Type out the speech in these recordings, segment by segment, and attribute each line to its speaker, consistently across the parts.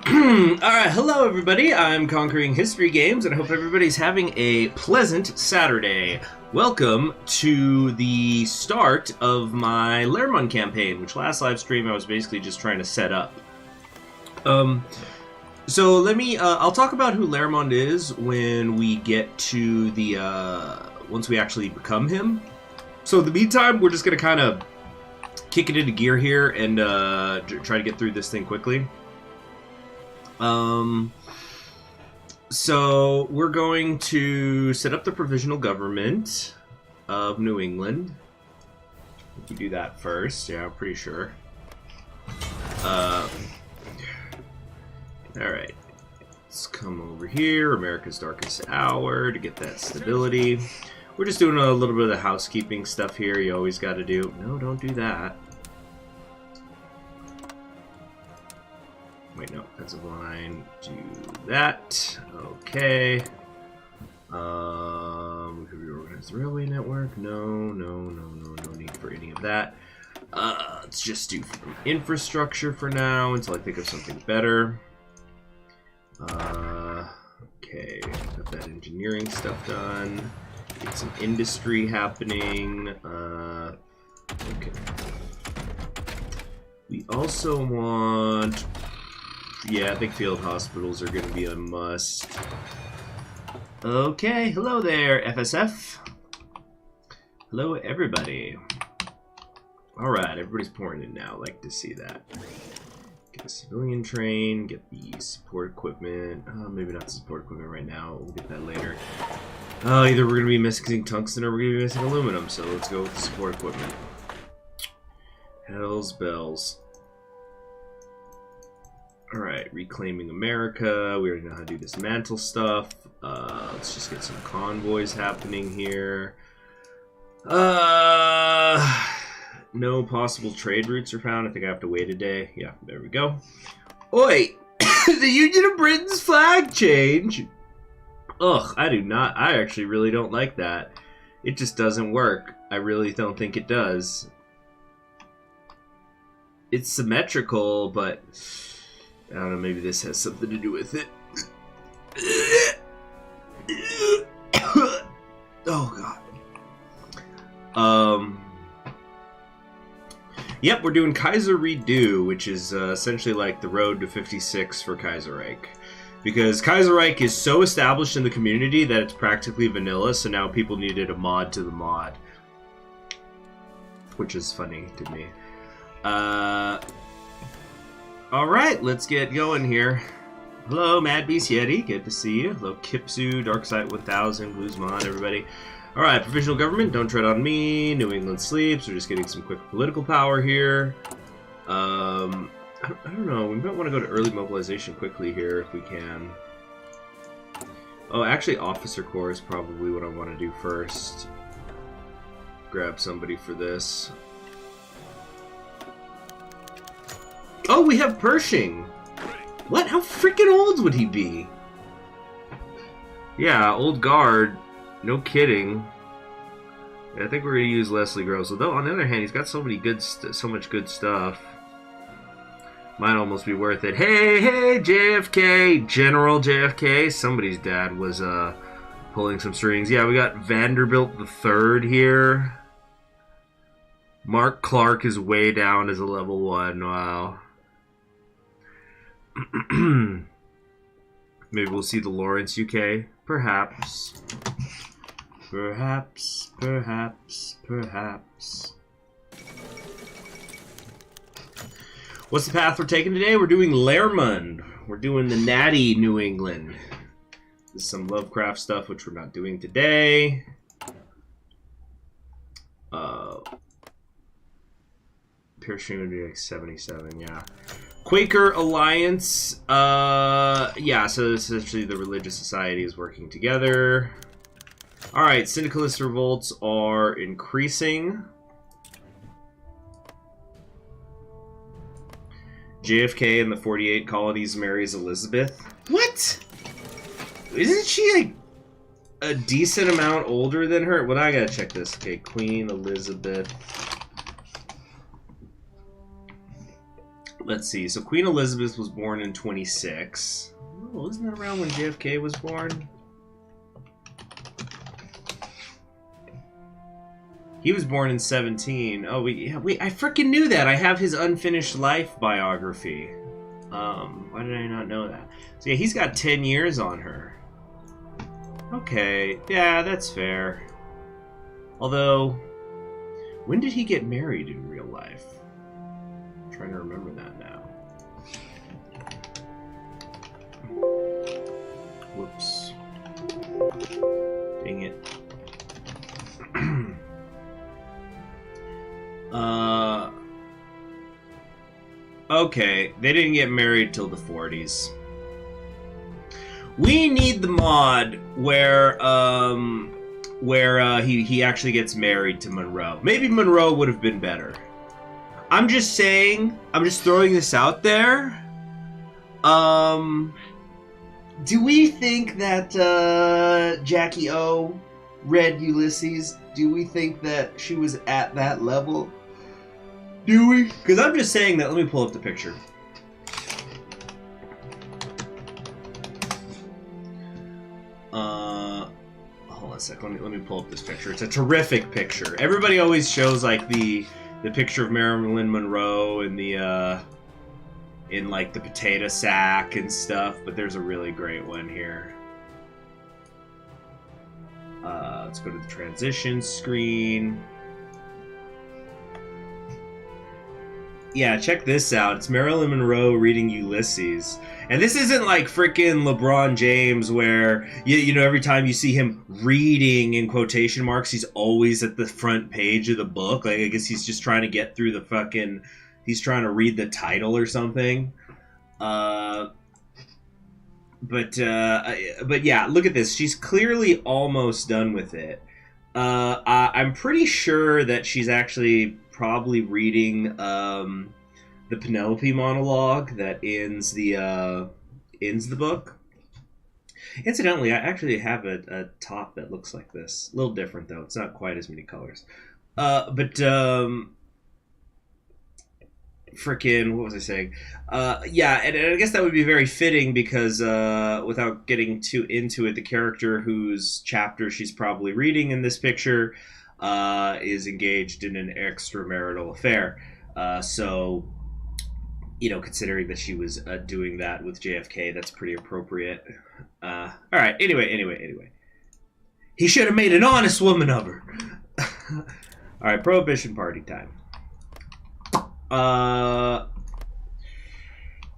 Speaker 1: Alright, hello everybody, I'm Conquering History Games, and I hope everybody's having a pleasant Saturday. Welcome to the start of my Lermond campaign, which last live stream I was basically just trying to set up. So let me, I'll talk about who Lermond is when we get to the, once we actually become him. So in the meantime, we're just going to kind of kick it into gear here and try to get through this thing quickly. So we're going to set up the Provisional Government of New England. If we do that first, yeah, I'm pretty sure. Alright, let's come over here, America's Darkest Hour, to get that stability. We're just doing a little bit of the housekeeping stuff here, you always got to do. No, don't do that. Wait, no, that's a line. Do that. Okay. Could we reorganize the railway network? No need for any of that. Let's just do infrastructure for now until I think of something better. Okay, got that engineering stuff done. Get some industry happening. Okay. We also want... Yeah, I think field hospitals are going to be a must. Okay, hello there, FSF. Hello, everybody. Alright, everybody's pouring in now. Like to see that. Get a civilian train, get the support equipment. Maybe not support equipment right now. We'll get that later. Either we're going to be missing tungsten or we're going to be missing aluminum, so let's go with the support equipment. Hell's bells. Alright, reclaiming America. We already know how to do dismantle stuff. Let's just get some convoys happening here. No possible trade routes are found. I think I have to wait a day. Yeah, there we go. Oi! The Union of Britain's flag change! Ugh, I do not. I actually really don't like that. It just doesn't work. I really don't think it does. It's symmetrical, but... I don't know, maybe this has something to do with it. Oh, God. Yep, we're doing Kaiser Redo, which is essentially like the road to 56 for Kaiserreich. Because Kaiserreich is so established in the community that it's practically vanilla, so now people needed a mod to the mod. Which is funny to me. Alright, let's get going here. Hello, Mad Beast Yeti, good to see you. Hello, Kipsu, Darksight 1000, Guzman, everybody. Alright, Provisional Government, don't tread on me. New England sleeps, we're just getting some quick political power here. I don't know, we might want to go to early mobilization quickly here if we can. Oh, actually, Officer Corps is probably what I want to do first. Grab somebody for this. Oh, we have Pershing! What? How freaking old would he be? Yeah, old guard. No kidding. Yeah, I think we're gonna use Leslie Gross. Although, on the other hand, he's got so many good, so much good stuff. Might almost be worth it. Hey, hey, JFK, General JFK. Somebody's dad was pulling some strings. Yeah, we got Vanderbilt III here. Mark Clark is way down as a level 1. Wow. Maybe we'll see the Lawrence UK. Perhaps. Perhaps. What's the path we're taking today? We're doing Lermond. We're doing the natty New England. There's some Lovecraft stuff, which we're not doing today. Pershing would be like 77, yeah. Quaker Alliance, yeah, so essentially the religious society is working together. Alright, syndicalist revolts are increasing. JFK and the 48 colonies marries Elizabeth. What? Isn't she like a decent amount older than her? Well, I gotta check this. Okay, Queen Elizabeth. Let's see. So Queen Elizabeth was born in 26. Oh, isn't that around when JFK was born? He was born in 17. Oh, wait, I freaking knew that. I have his Unfinished Life biography. Why did I not know that? So yeah, he's got 10 years on her. Okay, yeah, that's fair. Although, when did he get married in real life? I'm trying to remember that now. Whoops. Dang it. Okay, they didn't get married till the 40s. We need the mod where he actually gets married to Monroe. Maybe Monroe would have been better. I'm just saying, I'm just throwing this out there. Do we think that Jackie O read Ulysses? Do we think that she was at that level? Do we? Because I'm just saying that. Let me pull up the picture. Hold on a sec. Let me pull up this picture. It's a terrific picture. Everybody always shows like the picture of Marilyn Monroe in the in like the potato sack and stuff, but there's a really great one here. Let's go to the transition screen. Yeah, check this out. It's Marilyn Monroe reading Ulysses. And this isn't like freaking LeBron James where, you know, every time you see him reading in quotation marks, he's always at the front page of the book. Like, I guess he's just trying to get through the fucking... He's trying to read the title or something. But yeah, look at this. She's clearly almost done with it. I'm pretty sure that she's actually probably reading the Penelope monologue that ends the book. Incidentally, I actually have a top that looks like this. A little different though. It's not quite as many colors. Frickin', what was I saying? Yeah, and I guess that would be very fitting because without getting too into it, the character whose chapter she's probably reading in this picture is engaged in an extramarital affair. So, you know, considering that she was doing that with JFK, that's pretty appropriate. All right, anyway. He should have made an honest woman of her. All right, Prohibition party time.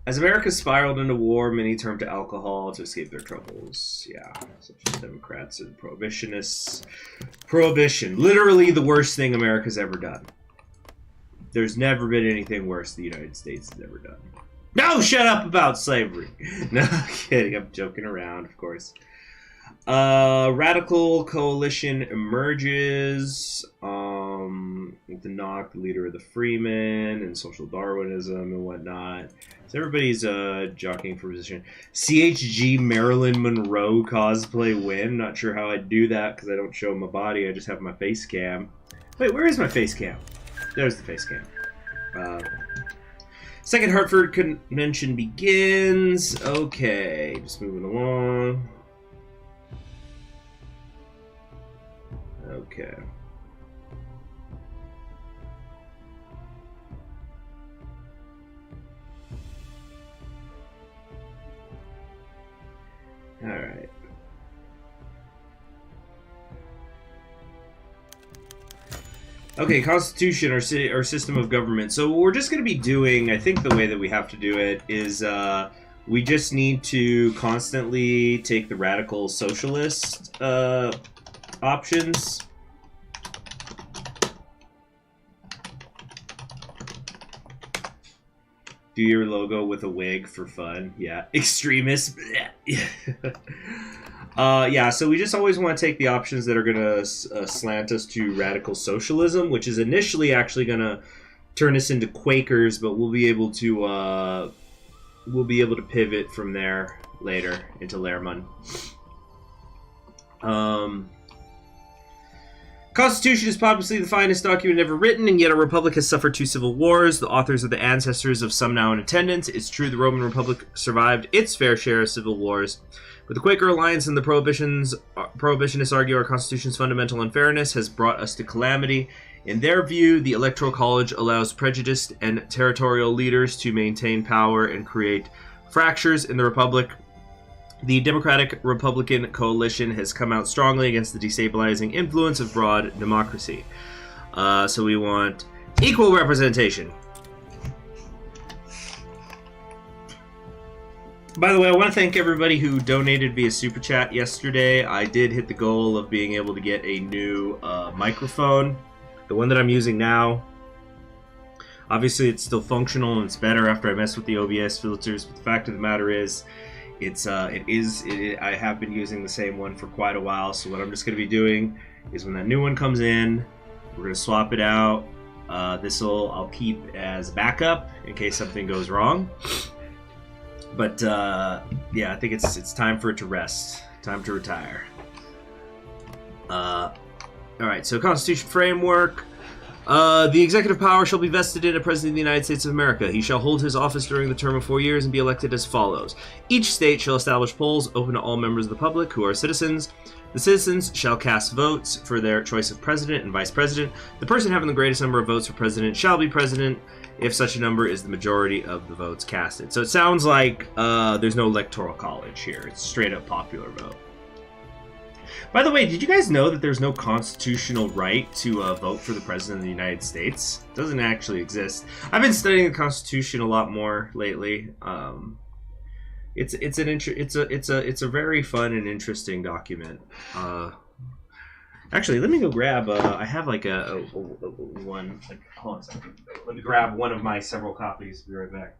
Speaker 1: As America spiraled into war, many turned to alcohol to escape their troubles. Yeah, such as Democrats and Prohibitionists. Prohibition, literally the worst thing America's ever done. There's never been anything worse the United States has ever done. No, shut up about slavery. No, I'm kidding. I'm joking around, of course. Radical coalition emerges with the Knock, the leader of the Freemen, and social Darwinism and whatnot. So everybody's jockeying for position. CHG Marilyn Monroe cosplay win. Not sure how I'd do that because I don't show my body. I just have my face cam. Wait, where is my face cam? There's the face cam. Second Hartford Convention begins. Okay, just moving along. Okay. All right. Okay, Constitution, our system of government. So what we're just going to be doing, I think the way that we have to do it is we just need to constantly take the radical socialist options. Do your logo with a wig for fun. Yeah. Extremist. Yeah, so we just always want to take the options that are going to slant us to radical socialism, which is initially actually going to turn us into Quakers, but we'll be able to pivot from there later into Lehrman. Constitution is obviously the finest document ever written, and yet our republic has suffered 2 civil wars. The authors are the ancestors of some now in attendance. It's true the Roman Republic survived its fair share of civil wars. But the Quaker Alliance and the Prohibitionists argue our Constitution's fundamental unfairness has brought us to calamity. In their view, the Electoral College allows prejudiced and territorial leaders to maintain power and create fractures in the Republic. The Democratic-Republican coalition has come out strongly against the destabilizing influence of broad democracy. So we want equal representation. By the way, I want to thank everybody who donated via Super Chat yesterday. I did hit the goal of being able to get a new microphone. The one that I'm using now, obviously it's still functional and it's better after I mess with the OBS filters, but the fact of the matter is, I have been using the same one for quite a while, so what I'm just going to be doing is when that new one comes in, we're going to swap it out. I'll keep as backup in case something goes wrong. But yeah, I think it's time for it to rest. Time to retire. Alright, so Constitution framework. The executive power shall be vested in a President of the United States of America. He shall hold his office during the term of 4 years and be elected as follows. Each state shall establish polls open to all members of the public who are citizens. The citizens shall cast votes for their choice of president and vice president. The person having the greatest number of votes for president shall be president if such a number is the majority of the votes casted. So it sounds like there's no electoral college here. It's straight up popular vote. By the way, did you guys know that there's no constitutional right to vote for the President of the United States? It doesn't actually exist. I've been studying the Constitution a lot more lately. It's a very fun and interesting document. Actually, let me go grab. I have like a one. Like, hold on a second. Let me grab one of my several copies. Be right back.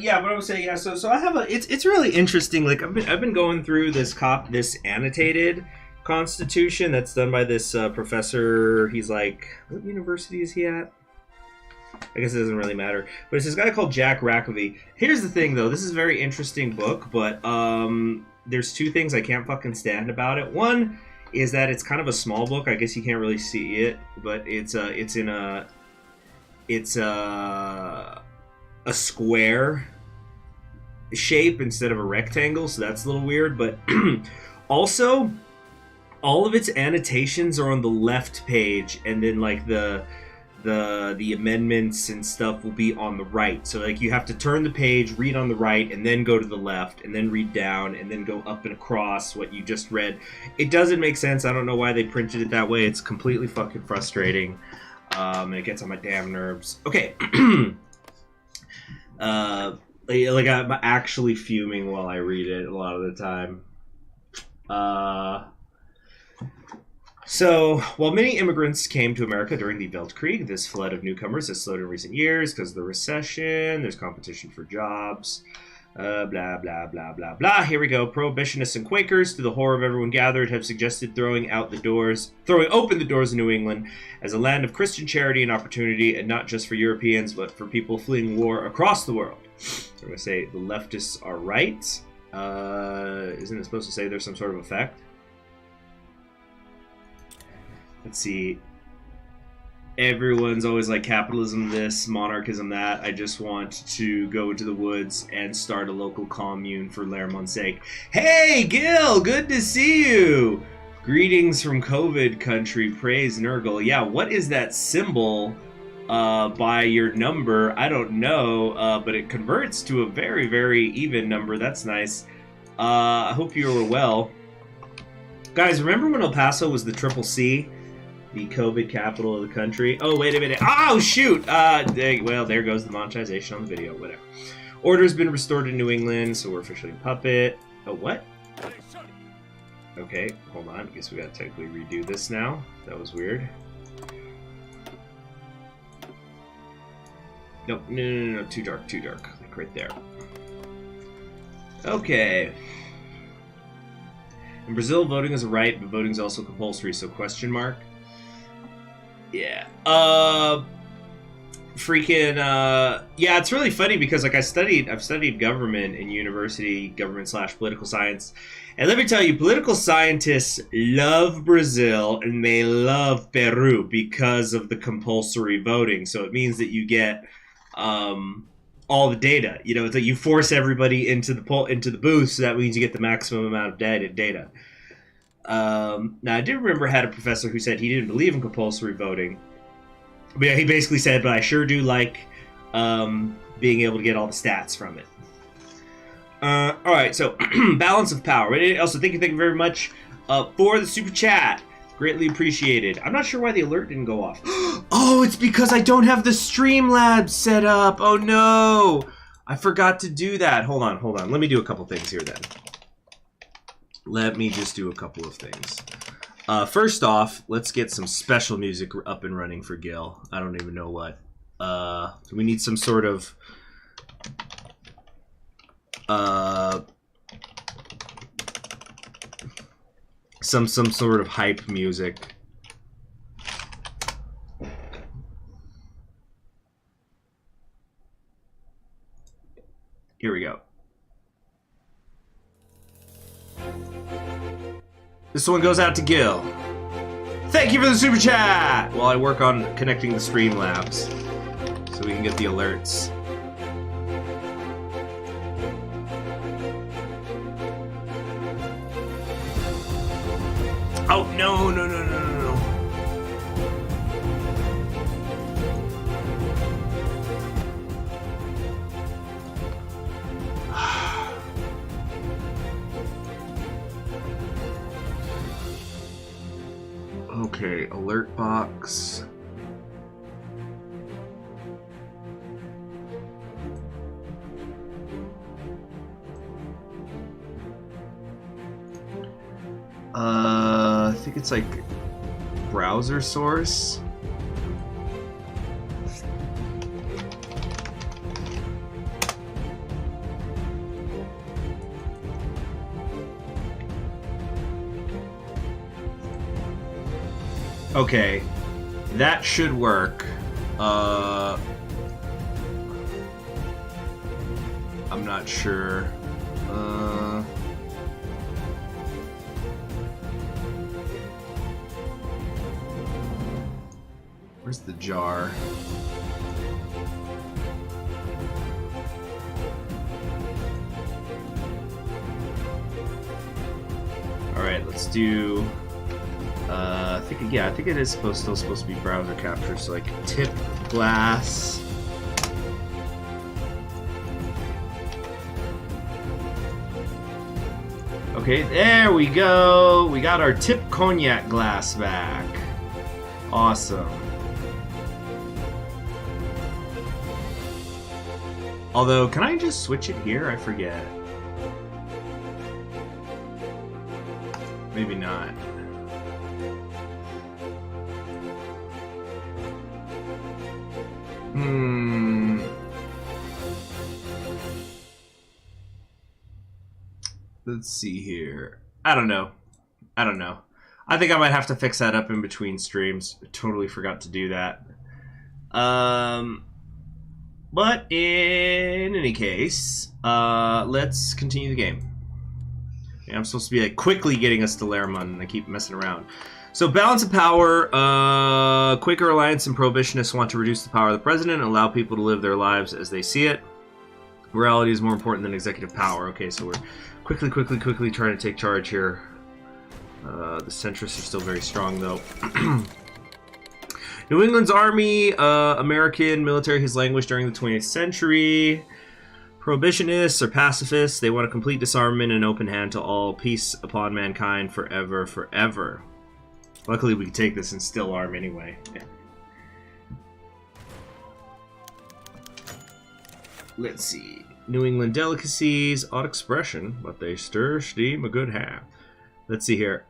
Speaker 1: Yeah, but I was saying, yeah. So I have it's really interesting. Like I've been going through this annotated Constitution that's done by this professor. He's like, what university is he at? I guess it doesn't really matter. But it's this guy called Jack Racovey. Here's the thing, though. This is a very interesting book, but there's 2 things I can't fucking stand about it. One is that it's kind of a small book. I guess you can't really see it, but it's a square shape instead of a rectangle, so that's a little weird. But also, all of its annotations are on the left page, and then like the amendments and stuff will be on the right. So like you have to turn the page, read on the right, and then go to the left, and then read down, and then go up and across what you just read. It doesn't make sense. I don't know why they printed it that way. It's completely fucking frustrating. And it gets on my damn nerves. Okay. Like I'm actually fuming while I read it a lot of the time. So, while many immigrants came to America during the Weltkrieg, this flood of newcomers has slowed in recent years because of the recession. There's competition for jobs. Blah, blah, blah, blah, blah. Here we go. Prohibitionists and Quakers, to the horror of everyone gathered, have suggested throwing open the doors of New England as a land of Christian charity and opportunity, and not just for Europeans, but for people fleeing war across the world. So I'm going to say the leftists are right. Isn't it supposed to say there's some sort of effect? Let's see. Everyone's always like capitalism this, monarchism that. I just want to go into the woods and start a local commune for Lermond's sake. Hey, Gil! Good to see you! Greetings from COVID country. Praise Nurgle. Yeah, what is that symbol by your number? I don't know, but it converts to a very, very even number. That's nice. I hope you were well. Guys, remember when El Paso was the Triple C? The COVID capital of the country. Oh, wait a minute. Oh, shoot! Well, there goes the monetization on the video. Whatever. Order's been restored in New England, so we're officially puppet. Oh, what? Okay, hold on. I guess we gotta technically redo this now. That was weird. Nope, no. Too dark. Like right there. Okay. In Brazil, voting is a right, but voting is also compulsory, so question mark. Yeah. Freaking yeah, it's really funny because like I've studied government in university, government/political science, and let me tell you, political scientists love Brazil and they love Peru because of the compulsory voting. So it means that you get all the data. You know, it's like you force everybody into the booth, so that means you get the maximum amount of data. Now I do remember I had a professor who said he didn't believe in compulsory voting. But yeah, he basically said, but I sure do like being able to get all the stats from it. All right, so balance of power. Also, thank you very much for the super chat. Greatly appreciated. I'm not sure why the alert didn't go off. Oh, it's because I don't have the Streamlabs set up. Oh, no. I forgot to do that. Hold on. Let me do a couple things here then. Let me just do a couple of things. First off, let's get some special music up and running for Gil. I don't even know what. We need some sort of some sort of hype music. Here we go. This one goes out to Gil. Thank you for the super chat! While I work on connecting the Streamlabs so we can get the alerts. Oh, no. Okay, alert box. I think it's like browser source. Okay, that should work. I'm not sure. Where's the jar? All right, let's do. I think it is still supposed to be browser capture. So like tip glass. Okay, there we go. We got our tip cognac glass back. Awesome. Although, can I just switch it here? I forget. Maybe not. Let's see here. I don't know. I think I might have to fix that up in between streams. I totally forgot to do that. But in any case, let's continue the game. Yeah, I'm supposed to be like quickly getting us to Lermond, and I keep messing around. So balance of power. Quaker Alliance and Prohibitionists want to reduce the power of the president and allow people to live their lives as they see it. Morality is more important than executive power. Okay, so we're quickly trying to take charge here. The centrists are still very strong, though. New England's army, American military has languished during the 20th century. Prohibitionists are pacifists. They want a complete disarmament and open hand to all. Peace upon mankind forever, forever. Luckily, we can take this and still arm anyway. Let's see. New England delicacies, odd expression, but they stir steam a good half. Let's see here.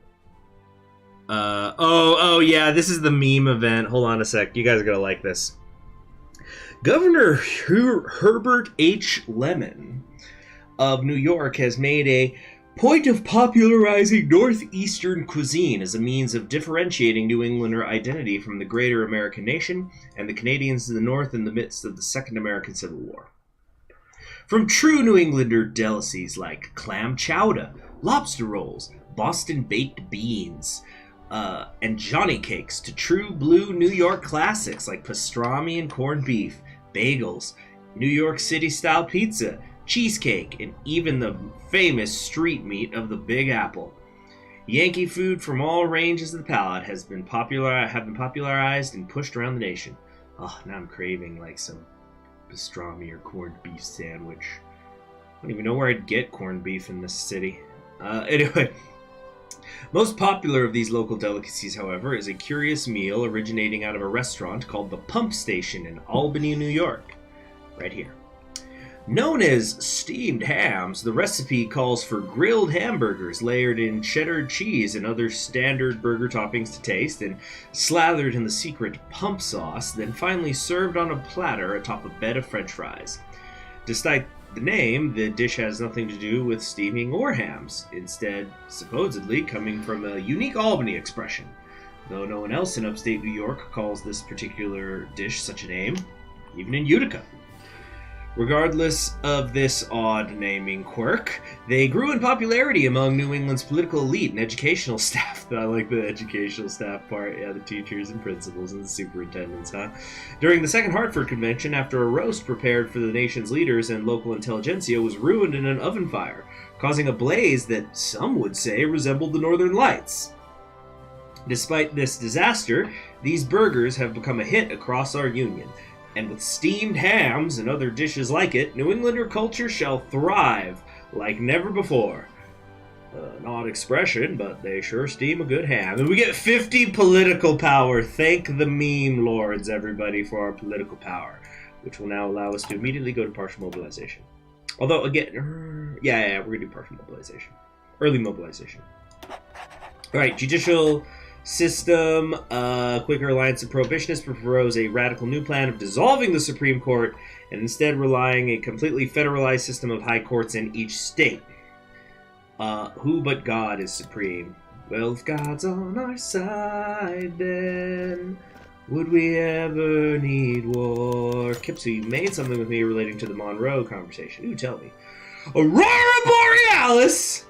Speaker 1: Oh yeah, this is the meme event. Hold on a sec. You guys are gonna like this. Governor Herbert H. Lermond of New York has made a Point of popularizing Northeastern cuisine as a means of differentiating New Englander identity from the greater American nation and the Canadians to the North in the midst of the Second American Civil War. From true New Englander delicacies like clam chowder, lobster rolls, Boston baked beans, and Johnny cakes to true blue New York classics like pastrami and corned beef, bagels, New York City-style pizza, cheesecake, and even the famous street meat of the Big Apple. Yankee food from all ranges of the palate have been popularized and pushed around the nation. Oh, now I'm craving like some pastrami or corned beef sandwich. I don't even know where I'd get corned beef in this city. Anyway, most popular of these local delicacies, however, is a curious meal originating out of a restaurant called the Pump Station in Albany, New York. Right here. Known as steamed hams, the recipe calls for grilled hamburgers layered in cheddar cheese and other standard burger toppings to taste and slathered in the secret pump sauce, then finally served on a platter atop a bed of French fries. Despite the name, the dish has nothing to do with steaming or hams, instead supposedly coming from a unique Albany expression, though no one else in upstate New York calls this particular dish such a name, even in Utica. Regardless of this odd naming quirk, they grew in popularity among New England's political elite and educational staff. I like the educational staff part. Yeah, the teachers and principals and the superintendents, huh? During the Second Hartford Convention, after a roast prepared for the nation's leaders and local intelligentsia was ruined in an oven fire, causing a blaze that some would say resembled the Northern Lights. Despite this disaster, these burgers have become a hit across our Union. And with steamed hams and other dishes like it, New Englander culture shall thrive like never before. An odd expression, but they sure steam a good ham. And we get 50 political power. Thank the meme lords, everybody, for our political power, which will now allow us to immediately go to partial mobilization. Although, again, we're going to do partial mobilization. Early mobilization. All right, judicial system, Quaker Alliance of Prohibitionists propose a radical new plan of dissolving the Supreme Court and instead relying a completely federalized system of high courts in each state. Who but God is supreme? Well, if God's on our side, then would we ever need war? Kipsy, you made something with me relating to the Monroe conversation. Ooh, tell me. Aurora Borealis!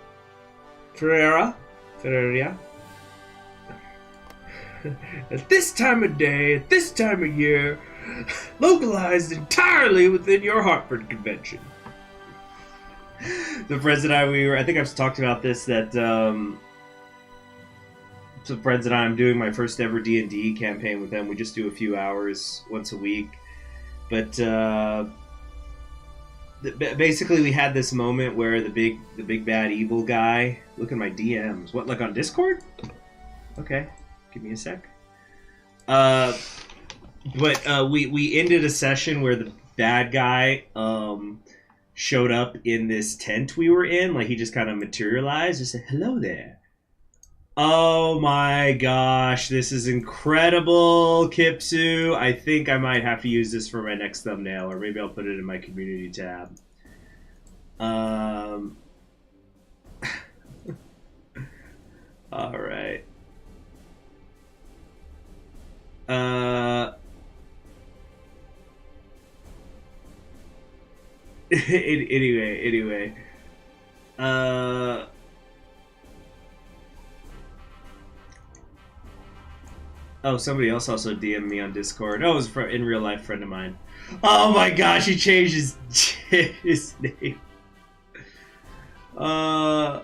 Speaker 1: Ferreria? At this time of day, at this time of year, localized entirely within your Hartford Convention. The friends and I think I've talked about this, that some friends and I, I'm doing my first ever D&D campaign with them. We just do a few hours once a week. But basically we had this moment where the big bad evil guy, look at my DMs. What, like on Discord? Okay. Give me a sec. But we ended a session where the bad guy showed up in this tent we were in. Like, he just kind of materialized. Just said, hello there. Oh my gosh, this is incredible, Kipsu. I think I might have to use this for my next thumbnail, or maybe I'll put it in my community tab. All right. Anyway. Oh, somebody else also DM'd me on Discord. Oh, it was in real life friend of mine. Oh my gosh, he changed his name. Oh,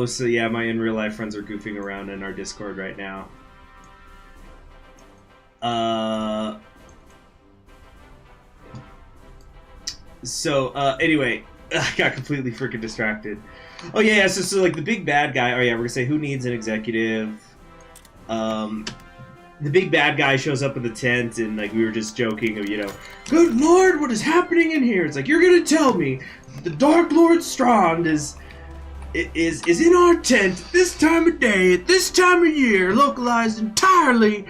Speaker 1: so yeah, my in real life friends are goofing around in our Discord right now. Anyway, I got completely freaking distracted. Oh yeah, so like the big bad guy. Oh yeah, we're gonna say who needs an executive. The big bad guy shows up in the tent, and like we were just joking of, good lord, what is happening in here? It's like, you're gonna tell me the Dark Lord Strond is in our tent at this time of day, at this time of year, localized entirely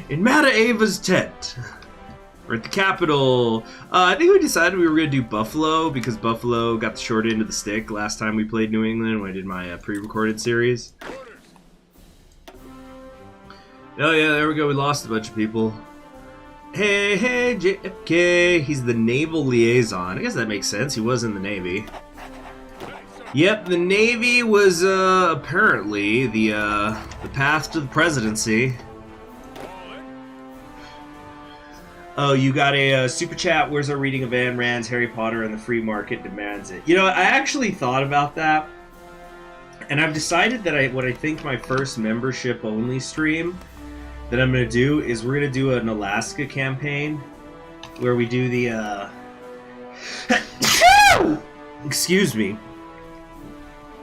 Speaker 1: in Mata Ava's tent. We're at the capital. I think we decided we were going to do Buffalo because Buffalo got the short end of the stick last time we played New England when I did my pre-recorded series. Oh yeah, there we go. We lost a bunch of people. Hey, JFK. He's the naval liaison. I guess that makes sense. He was in the Navy. Yep, the Navy was apparently the path to the presidency. Oh, you got a super chat. Where's our reading of Ayn Rand's Harry Potter and the Free Market Demands It? You know, I actually thought about that, and I've decided that what I think my first membership-only stream that I'm going to do is we're going to do an Alaska campaign where we do the, Excuse me.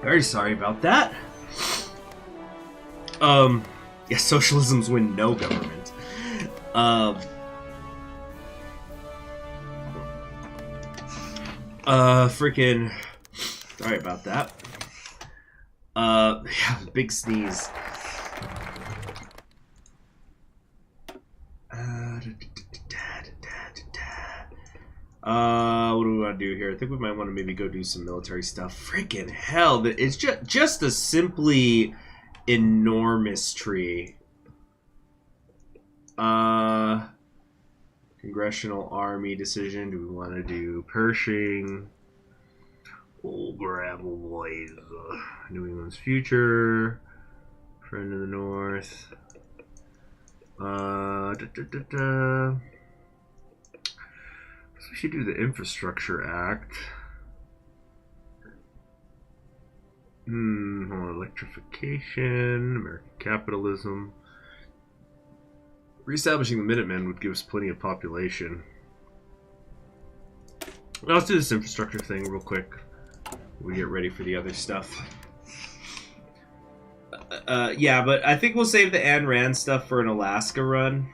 Speaker 1: Very sorry about that. Yeah, socialism's when no government. Freaking. Sorry about that. Yeah, big sneeze. What do we want to do here? I think we might want to maybe go do some military stuff. Freaking hell, it's just a simply enormous tree. Congressional Army decision. Do we want to do Pershing? Old Gravel Boys. New England's future. Friend of the North. We should do the Infrastructure Act. Electrification, American capitalism. Reestablishing the Minutemen would give us plenty of population. Well, let's do this infrastructure thing real quick. We get ready for the other stuff. Yeah, but I think we'll save the Ayn Rand stuff for an Alaska run.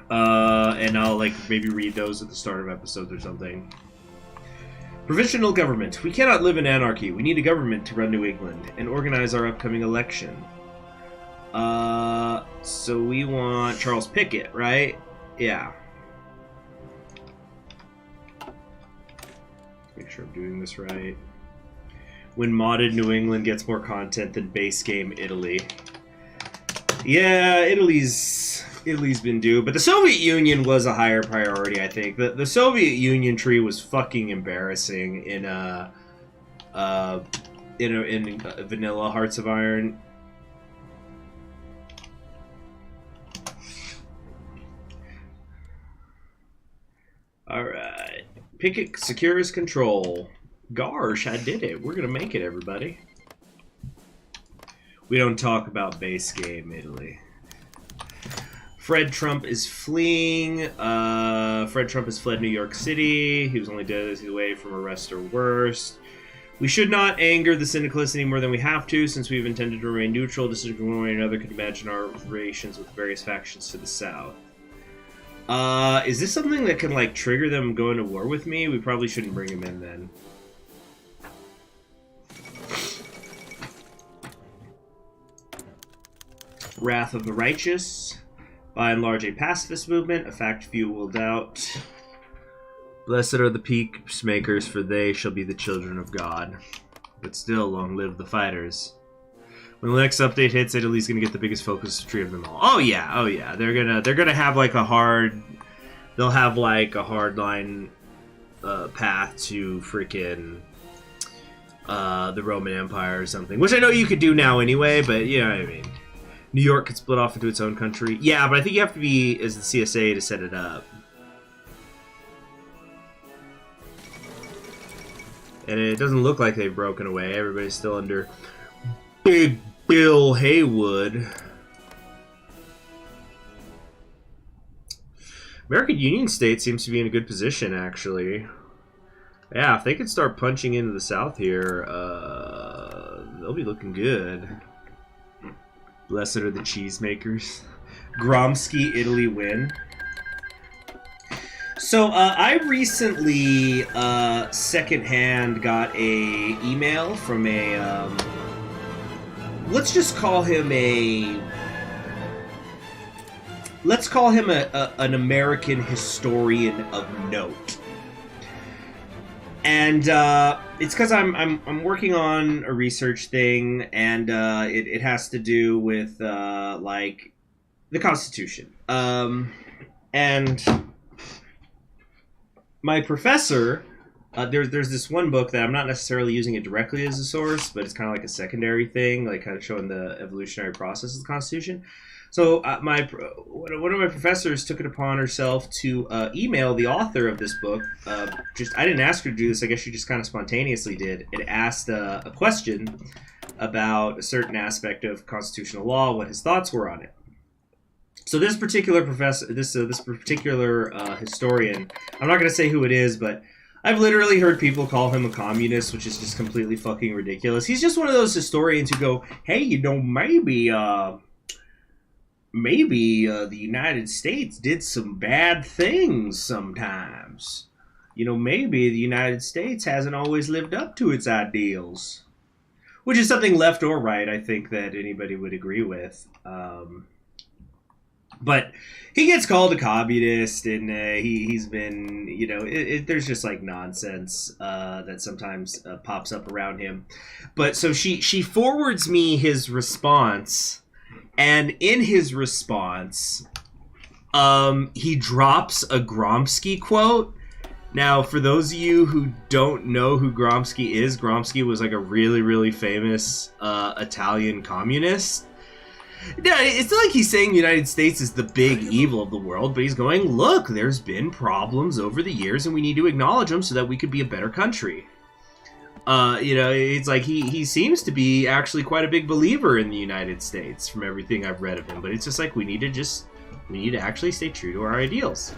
Speaker 1: And I'll like maybe read those at the start of episodes or something. Provisional government. We cannot live in anarchy. We need a government to run New England and organize our upcoming election. So we want Charles Pickett, right? Yeah. Make sure I'm doing this right. When modded New England gets more content than base game Italy. Yeah, Italy's been due, but the Soviet Union was a higher priority, I think. The Soviet Union tree was fucking embarrassing in vanilla Hearts of Iron. Alright. Pickett secures control. Gosh, I did it. We're gonna make it, everybody. We don't talk about base game Italy. Fred Trump is fleeing. Fred Trump has fled New York City. He was only days away from arrest or worse. We should not anger the syndicalists any more than we have to, since we've intended to remain neutral. Decision one way or another could imagine our relations with various factions to the south. Is this something that can, like, trigger them going to war with me? We probably shouldn't bring him in, then. Wrath of the Righteous. By and large, a pacifist movement, a fact few will doubt. Blessed are the peacemakers, for they shall be the children of God. But still, long live the fighters. When the next update hits, Italy's gonna get the biggest focus tree of them all. Oh yeah. They're gonna have like a hard. They'll have like a hardline path to freaking the Roman Empire or something, which I know you could do now anyway. But you know what I mean. New York could split off into its own country. Yeah, but I think you have to be as the CSA to set it up. And it doesn't look like they've broken away. Everybody's still under Big Bill Haywood. American Union State seems to be in a good position, actually. Yeah, if they could start punching into the South here, they'll be looking good. Blessed are the cheesemakers. Gromsky, Italy win. So, I recently, secondhand got a email from a, let's just call him a let's call him an American historian of note. And it's because I'm working on a research thing, and it has to do with like the Constitution. And my professor, there's this one book that I'm not necessarily using it directly as a source, but it's kind of like a secondary thing, like kind of showing the evolutionary process of the Constitution. So one of my professors took it upon herself to email the author of this book. I didn't ask her to do this. I guess she just kind of spontaneously did. It asked a question about a certain aspect of constitutional law, what his thoughts were on it. So this particular professor, this particular historian, I'm not going to say who it is, but I've literally heard people call him a communist, which is just completely fucking ridiculous. He's just one of those historians who go, hey, maybe the United States did some bad things sometimes. Maybe the United States hasn't always lived up to its ideals. Which is something left or right, I think, that anybody would agree with. But he gets called a communist, and he's been, there's just like nonsense that sometimes pops up around him. But so she forwards me his response, and in his response, he drops a Gramsci quote. Now, for those of you who don't know who Gramsci was like a really, really famous Italian communist. No, it's not like he's saying the United States is the big evil of the world, but he's going, look, there's been problems over the years, and we need to acknowledge them so that we could be a better country. It's like he seems to be actually quite a big believer in the United States from everything I've read of him, but it's just like we need to actually stay true to our ideals.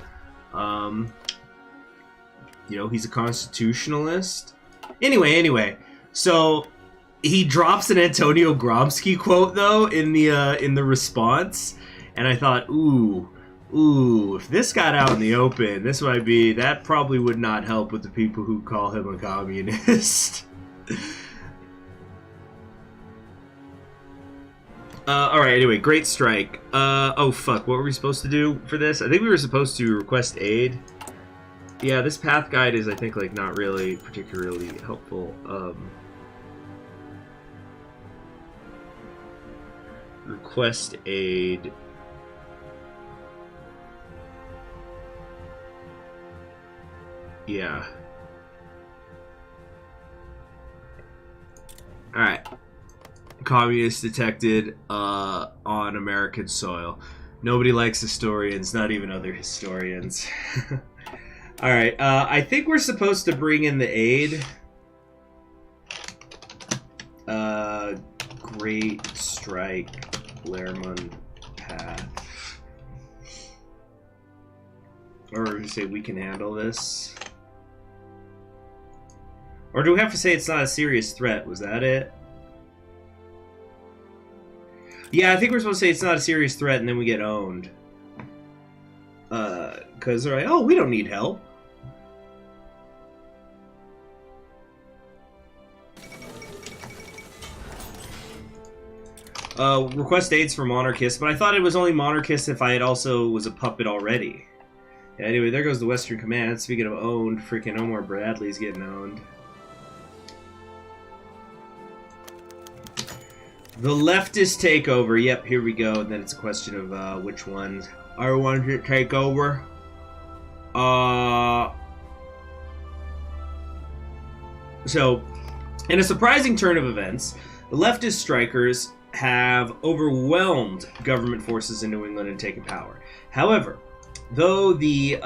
Speaker 1: He's a constitutionalist. Anyway, so he drops an Antonio Gramsci quote though in the response, and I thought, ooh, if this got out in the open, that probably would not help with the people who call him a communist. Alright, anyway, great strike. Oh fuck, what were we supposed to do for this? I think we were supposed to request aid. Yeah, this path guide is, I think, like, not really particularly helpful. Request aid. Yeah. Alright. Communists detected on American soil. Nobody likes historians, not even other historians. Alright, I think we're supposed to bring in the aid. Great strike, Lermond path. Or say we can handle this. Or do we have to say it's not a serious threat? Was that it? Yeah, I think we're supposed to say it's not a serious threat and then we get owned. Because they're like, oh, we don't need help. Request aids for monarchists, but I thought it was only monarchists if I had also was a puppet already. Yeah, anyway, there goes the Western Command. Speaking of owned, freaking Omar Bradley's getting owned. The leftist takeover. Yep, here we go. And then it's a question of which ones I want to take over. So, in a surprising turn of events, the leftist strikers have overwhelmed government forces in New England and taken power. However, though the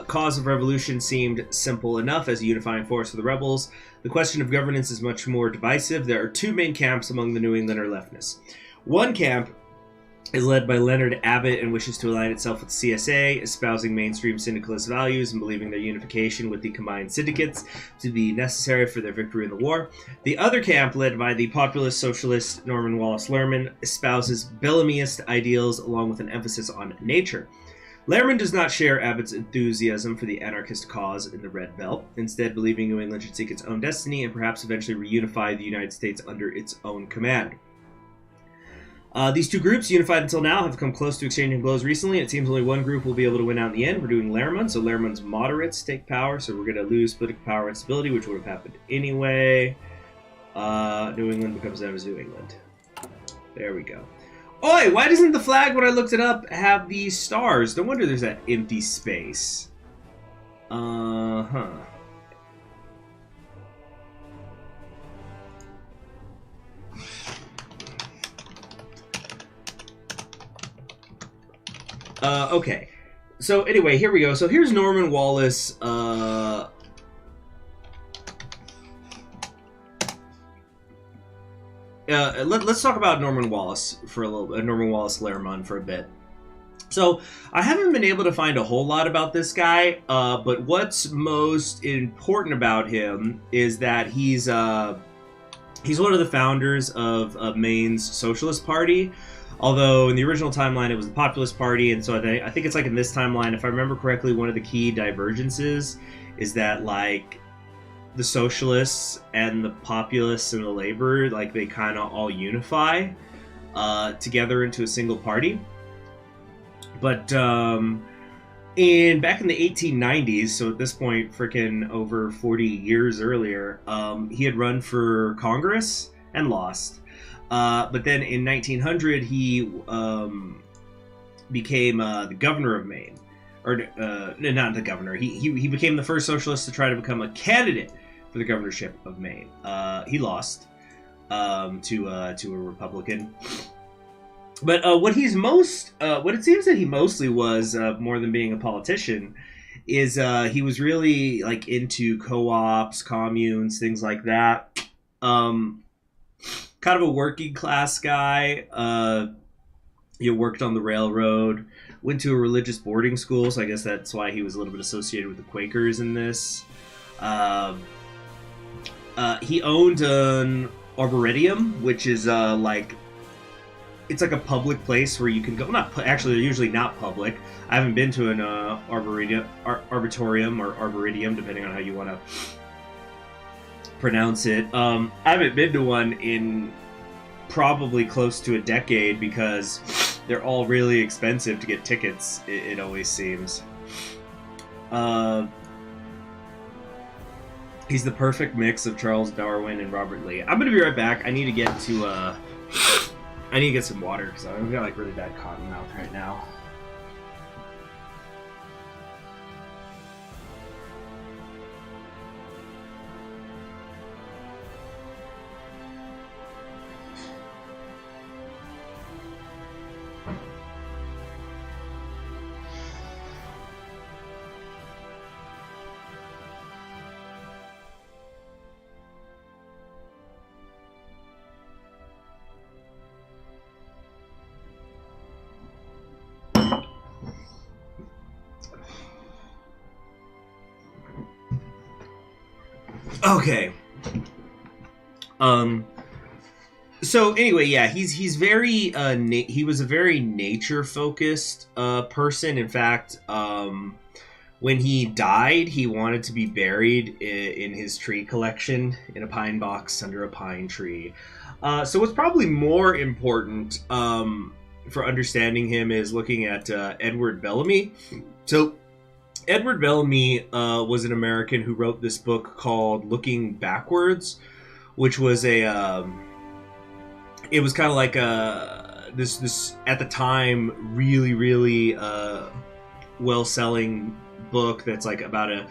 Speaker 1: cause of revolution seemed simple enough as a unifying force for the rebels, the question of governance is much more divisive. There are two main camps among the New Englander leftists. One camp is led by Leonard Abbott and wishes to align itself with CSA, espousing mainstream syndicalist values and believing their unification with the combined syndicates to be necessary for their victory in the war. The other camp, led by the populist socialist Norman Wallace Lerman, espouses Bellamyist ideals along with an emphasis on nature. Lehrman does not share Abbott's enthusiasm for the anarchist cause in the Red Belt, instead believing New England should seek its own destiny and perhaps eventually reunify the United States under its own command. These two groups, unified until now, have come close to exchanging blows recently. It seems only one group will be able to win out in the end. We're doing Lermond, so Lermond's moderates take power, so we're going to lose political power and stability, which would have happened anyway. New England becomes known as New England. There we go. Oi, why doesn't the flag, when I looked it up, have these stars? No wonder there's that empty space. Okay. So anyway, here we go. So here's Norman Wallace. Let's talk about Norman Wallace for a little bit. Norman Wallace Lermond for a bit. So I haven't been able to find a whole lot about this guy, but what's most important about him is that he's one of the founders of Maine's Socialist Party. Although in the original timeline it was the Populist Party, and so I think it's like in this timeline, if I remember correctly, one of the key divergences is that like the socialists and the populists and the labor, like they kind of all unify together into a single party. But back in the 1890s, so at this point, freaking over 40 years earlier, he had run for Congress and lost. But then in 1900, he became the governor of Maine. Or, not the governor. He became the first socialist to try to become a candidate for the governorship of Maine. He lost to a Republican. But what it seems that he mostly was, more than being a politician, is he was really like into co-ops, communes, things like that. Kind of a working class guy. He worked on the railroad, went to a religious boarding school, so I guess that's why he was a little bit associated with the Quakers in this. He owned an arboretum, which is it's like a public place where you can go. Actually, they're usually not public. I haven't been to an arboretum or arboretum, depending on how you want to pronounce it. I haven't been to one in probably close to a decade because they're all really expensive to get tickets, it always seems. He's the perfect mix of Charles Darwin and Robert Lee. I'm gonna be right back. I need to get some water because I've got like really bad cotton mouth right now. Okay. So anyway, yeah, he's very he was a very nature focused person. In fact, when he died, he wanted to be buried in his tree collection in a pine box under a pine tree. So what's probably more important for understanding him is looking at Edward Bellamy. So Edward Bellamy was an American who wrote this book called Looking Backwards, which was it was kind of like this at the time really well-selling book that's like about a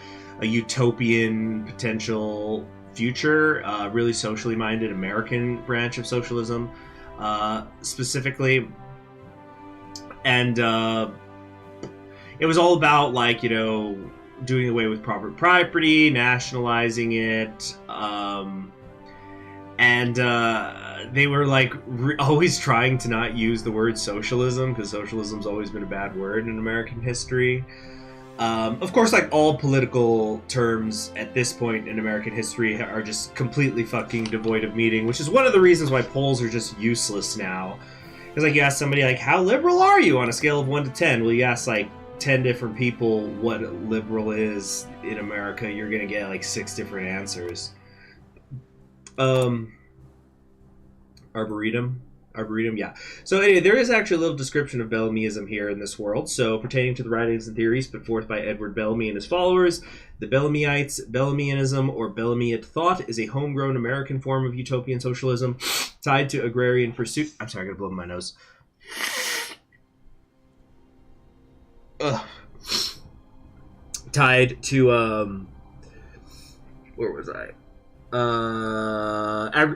Speaker 1: utopian potential future, really socially minded American branch of socialism specifically. And it was all about, like, you know, doing away with private property, nationalizing it, and they were, like, always trying to not use the word socialism, because socialism's always been a bad word in American history. Of course, like, all political terms at this point in American history are just completely fucking devoid of meaning, which is one of the reasons why polls are just useless now. Because, like, you ask somebody, like, how liberal are you on a scale of 1 to 10? Well, you ask, like, 10 different people what liberal is in America, you're gonna get like 6 different answers. Arboretum. Arboretum, yeah. So anyway, there is actually a little description of Bellamyism here in this world. So pertaining to the writings and theories put forth by Edward Bellamy and his followers, the Bellamyites, Bellamyism, or Bellamyite thought is a homegrown American form of utopian socialism tied to agrarian pursuit. I'm sorry, I gotta blow my nose. Tied to where was I?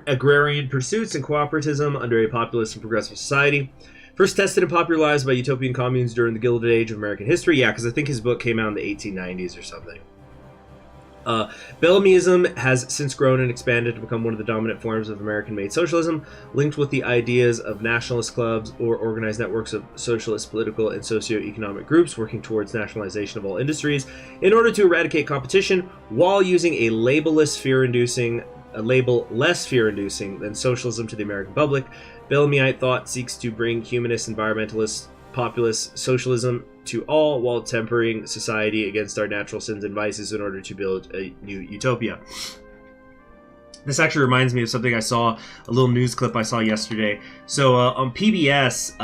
Speaker 1: Agrarian pursuits and cooperatism under a populist and progressive society. First tested and popularized by utopian communes during the Gilded Age of American history. Yeah, because I think his book came out in the 1890s or something. Bellamyism has since grown and expanded to become one of the dominant forms of American-made socialism, linked with the ideas of nationalist clubs or organized networks of socialist political and socio-economic groups working towards nationalization of all industries in order to eradicate competition while using a label less fear-inducing than socialism to the American public. Bellamyite thought seeks to bring humanist, environmentalist, populist socialism to all while tempering society against our natural sins and vices in order to build a new utopia. This actually reminds me of something I saw, a little news clip I saw yesterday. So on PBS,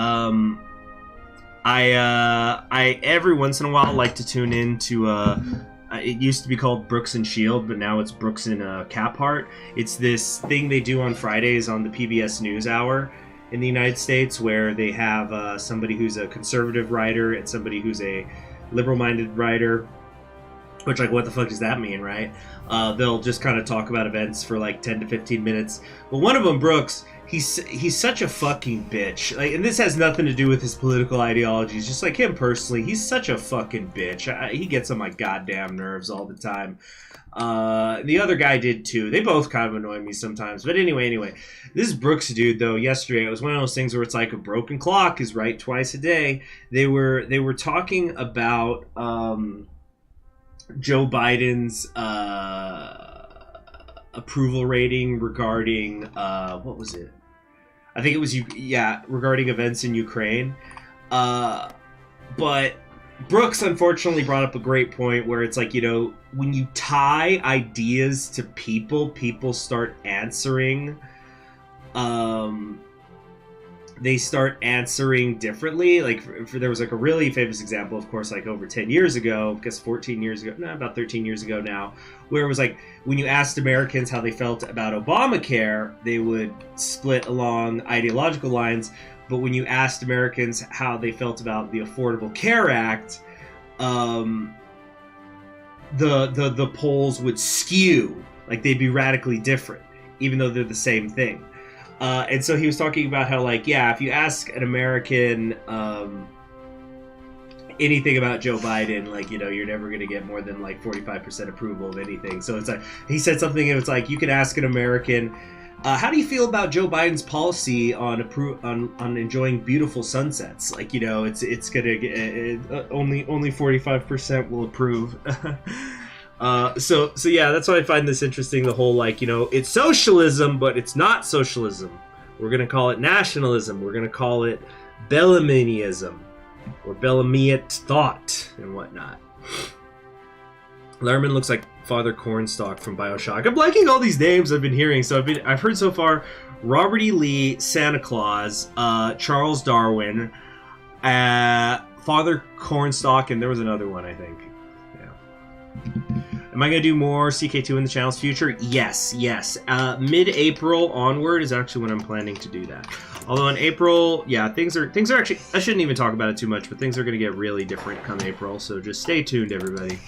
Speaker 1: I every once in a while like to tune in to it used to be called Brooks and Shield, but now it's Brooks and Caphart. It's this thing they do on Fridays on the PBS NewsHour in the United States, where they have somebody who's a conservative writer and somebody who's a liberal-minded writer, which, like, what the fuck does that mean, right? They'll just kind of talk about events for like 10 to 15 minutes. But one of them, Brooks, he's such a fucking bitch. Like, and this has nothing to do with his political ideologies, just like him personally. He's such a fucking bitch. He gets on my goddamn nerves all the time. The other guy did too. They both kind of annoy me sometimes. But anyway, this Brooks dude though, yesterday, it was one of those things where it's like a broken clock is right twice a day. They were talking about Joe Biden's approval rating regarding what was it? I think it was regarding events in Ukraine. But Brooks unfortunately brought up a great point where it's like, you know, when you tie ideas to people start answering. They start answering differently. Like, there was like a really famous example, of course, like over 10 years ago, I guess 14 years ago, no, about 13 years ago now, where it was like when you asked Americans how they felt about Obamacare, they would split along ideological lines. But when you asked Americans how they felt about the Affordable Care Act, the polls would skew, like they'd be radically different, even though they're the same thing. And so he was talking about how, like, yeah, if you ask an American anything about Joe Biden, like, you know, you're never going to get more than like 45% approval of anything. So it's like, he said something, and it's like, you could ask an American, how do you feel about Joe Biden's policy on enjoying beautiful sunsets? Like, you know, it's gonna get only 45% will approve. So yeah, that's why I find this interesting. The whole, like, you know, it's socialism, but it's not socialism. We're gonna call it nationalism. We're gonna call it Bellamyism or Bellamyite thought and whatnot. Lermond looks like Father Cornstalk from BioShock. I'm liking all these names I've been hearing. So I've heard so far Robert E. Lee, Santa Claus, Charles Darwin, Father Cornstalk, and there was another one, I think. Yeah. Am I going to do more CK2 in the channel's future? Yes. Mid-April onward is actually when I'm planning to do that. Although in April, yeah, things are actually, I shouldn't even talk about it too much, but things are going to get really different come April. So just stay tuned, everybody.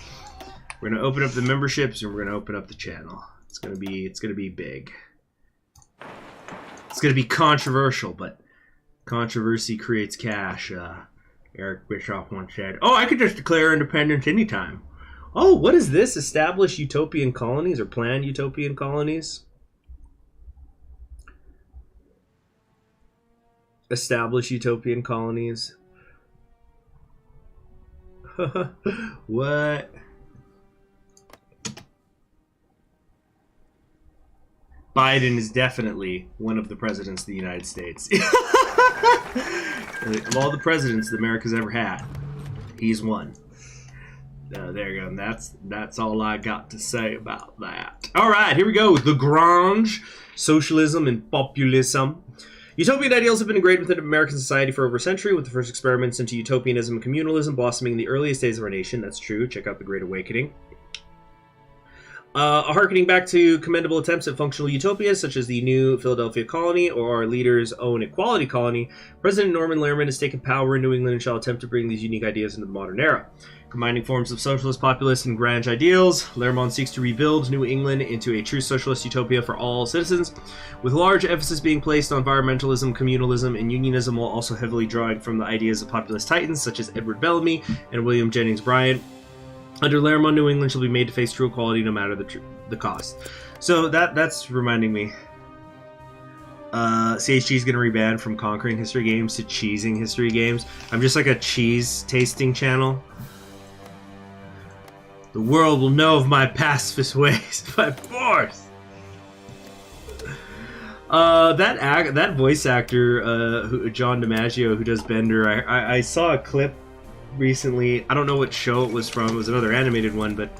Speaker 1: We're going to open up the memberships, and we're going to open up the channel. It's going to be big. It's going to be controversial, but controversy creates cash. Eric Bischoff once said, "Oh, I could just declare independence anytime." Oh, what is this? Establish utopian colonies or plan utopian colonies? Establish utopian colonies. What? Biden is definitely one of the presidents of the United States. Of all the presidents that America's ever had, he's one. There you go. And that's all I got to say about that. All right, here we go. The Grange, socialism and populism. Utopian ideals have been ingrained within American society for over a century, with the first experiments into utopianism and communalism blossoming in the earliest days of our nation. That's true. Check out The Great Awakening. Harkening back to commendable attempts at functional utopias, such as the New Philadelphia Colony or our leader's own Equality Colony, President Norman Lehrman has taken power in New England and shall attempt to bring these unique ideas into the modern era. Combining forms of socialist, populist, and grand ideals, Lermond seeks to rebuild New England into a true socialist utopia for all citizens, with large emphasis being placed on environmentalism, communalism, and unionism, while also heavily drawing from the ideas of populist titans such as Edward Bellamy and William Jennings Bryan. Under Lermond, New England shall be made to face true equality no matter the cost. So that's reminding me. CHG is going to reban from conquering history games to cheesing history games. I'm just like a cheese tasting channel. The world will know of my pacifist ways by force. That voice actor, John DiMaggio, who does Bender, I saw a clip recently. I don't know what show it was from. It was another animated one, but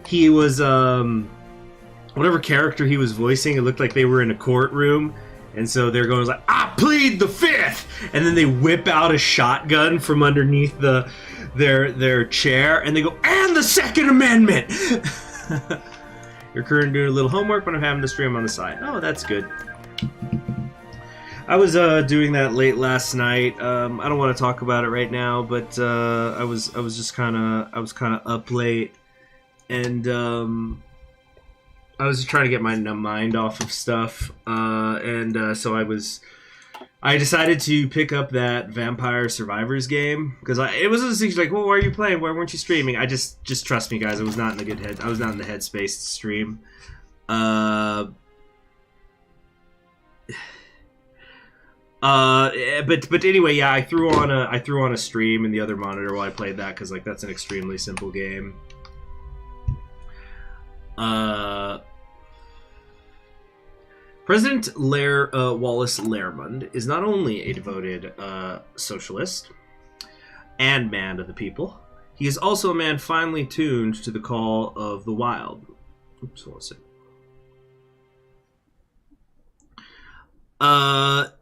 Speaker 1: he was whatever character he was voicing, it looked like they were in a courtroom, and so they're going like, "I plead the fifth," and then they whip out a shotgun from underneath their chair, and they go, "And the Second Amendment." You're currently doing a little homework, but I'm having to stream on the side. Oh, that's good. I was doing that late last night. I don't want to talk about it right now, but I was kind of up late, and I was just trying to get my mind off of stuff, so I decided to pick up that Vampire Survivors game because it was like, well, why are you playing? Why weren't you streaming? I just trust me, guys. I was not in the headspace to stream. But anyway, yeah, I threw on a stream in the other monitor while I played that because like that's an extremely simple game. President Wallace Lermond is not only a devoted socialist and man of the people, he is also a man finely tuned to the call of the wild. Oops, hold on a second.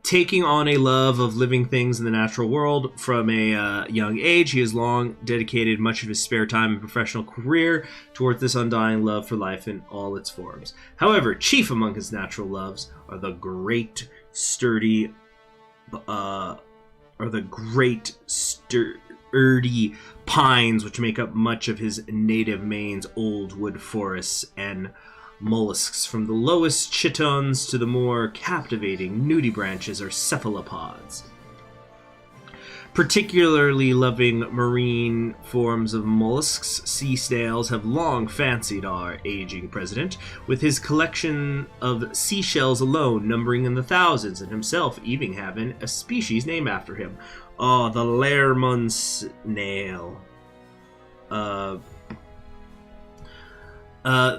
Speaker 1: Taking on a love of living things in the natural world from a young age, he has long dedicated much of his spare time and professional career towards this undying love for life in all its forms. However, chief among his natural loves are the great sturdy pines which make up much of his native Maine's old wood forests, and mollusks from the lowest chitons to the more captivating nudibranches or cephalopods. Particularly loving marine forms of mollusks, sea snails have long fancied our aging president, with his collection of seashells alone numbering in the thousands, and himself even having a species named after him. Oh, the Lehrman snail.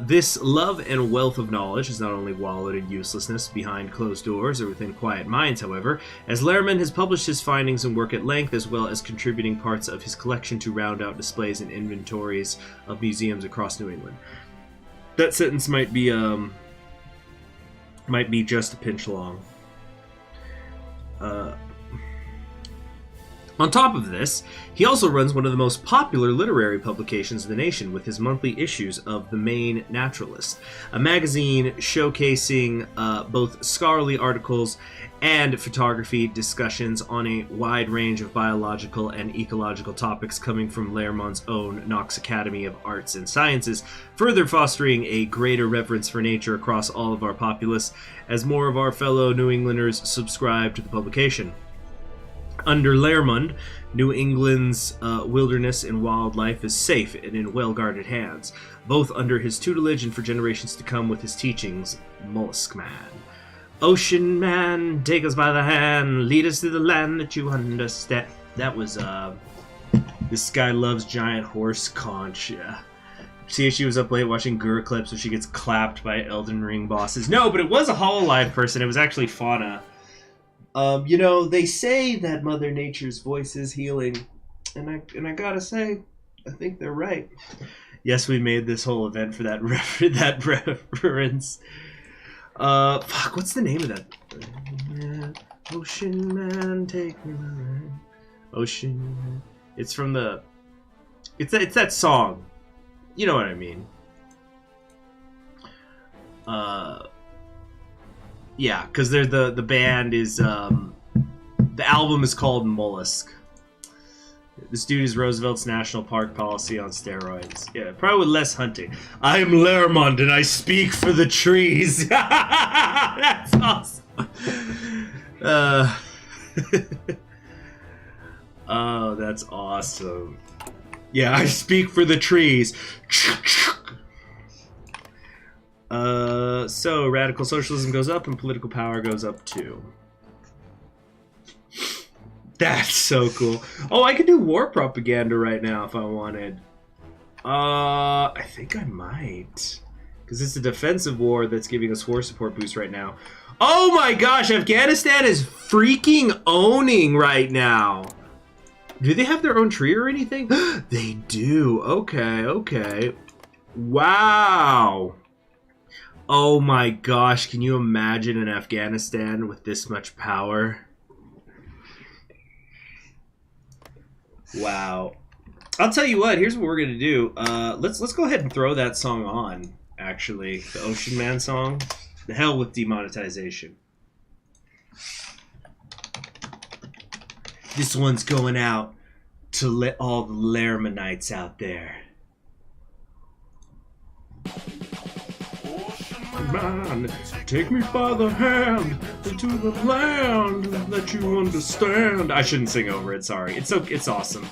Speaker 1: This love and wealth of knowledge is not only wallowed in uselessness behind closed doors or within quiet minds, however, as Lehrman has published his findings and work at length, as well as contributing parts of his collection to round out displays and inventories of museums across New England. That sentence might be just a pinch long. On top of this, he also runs one of the most popular literary publications in the nation with his monthly issues of The Maine Naturalist, a magazine showcasing both scholarly articles and photography discussions on a wide range of biological and ecological topics coming from Lehrmond's own Knox Academy of Arts and Sciences, further fostering a greater reverence for nature across all of our populace as more of our fellow New Englanders subscribe to the publication. Under Lermond, New England's wilderness and wildlife is safe and in well-guarded hands, both under his tutelage and for generations to come with his teachings, Mollusk Man. Ocean Man, take us by the hand, lead us to the land that you understand. That was, This Guy Loves Giant Horse Conch, yeah. See if she was up late watching Gur clips where she gets clapped by Elden Ring bosses. No, but it was a Hololive person, it was actually Fauna. They say that Mother Nature's voice is healing, and I gotta say, I think they're right. Yes, we made this whole event for that reference. Fuck, what's the name of that? Ocean man, take me away. Ocean man. It's from the... It's that song. You know what I mean. Yeah, because they're the band is... the album is called Mollusk. This dude is Roosevelt's national park policy on steroids. Yeah, probably with less hunting. I am Lermond and I speak for the trees. That's awesome. Oh, that's awesome. Yeah, I speak for the trees. So radical socialism goes up and political power goes up too. That's so cool. Oh, I could do war propaganda right now if I wanted. I think I might. Because it's a defensive war that's giving us war support boost right now. Oh my gosh, Afghanistan is freaking owning right now. Do they have their own tree or anything? They do. Okay, okay. Wow. Oh my gosh, can you imagine an Afghanistan with this much power? Wow. I'll tell you what, here's what we're gonna do. Let's go ahead and throw that song on, actually. The Ocean Man song. The hell with demonetization. This one's going out to let all the Lehrmanites out there. Man, take me by the hand into the land that you understand. I shouldn't sing over it, sorry. It's awesome.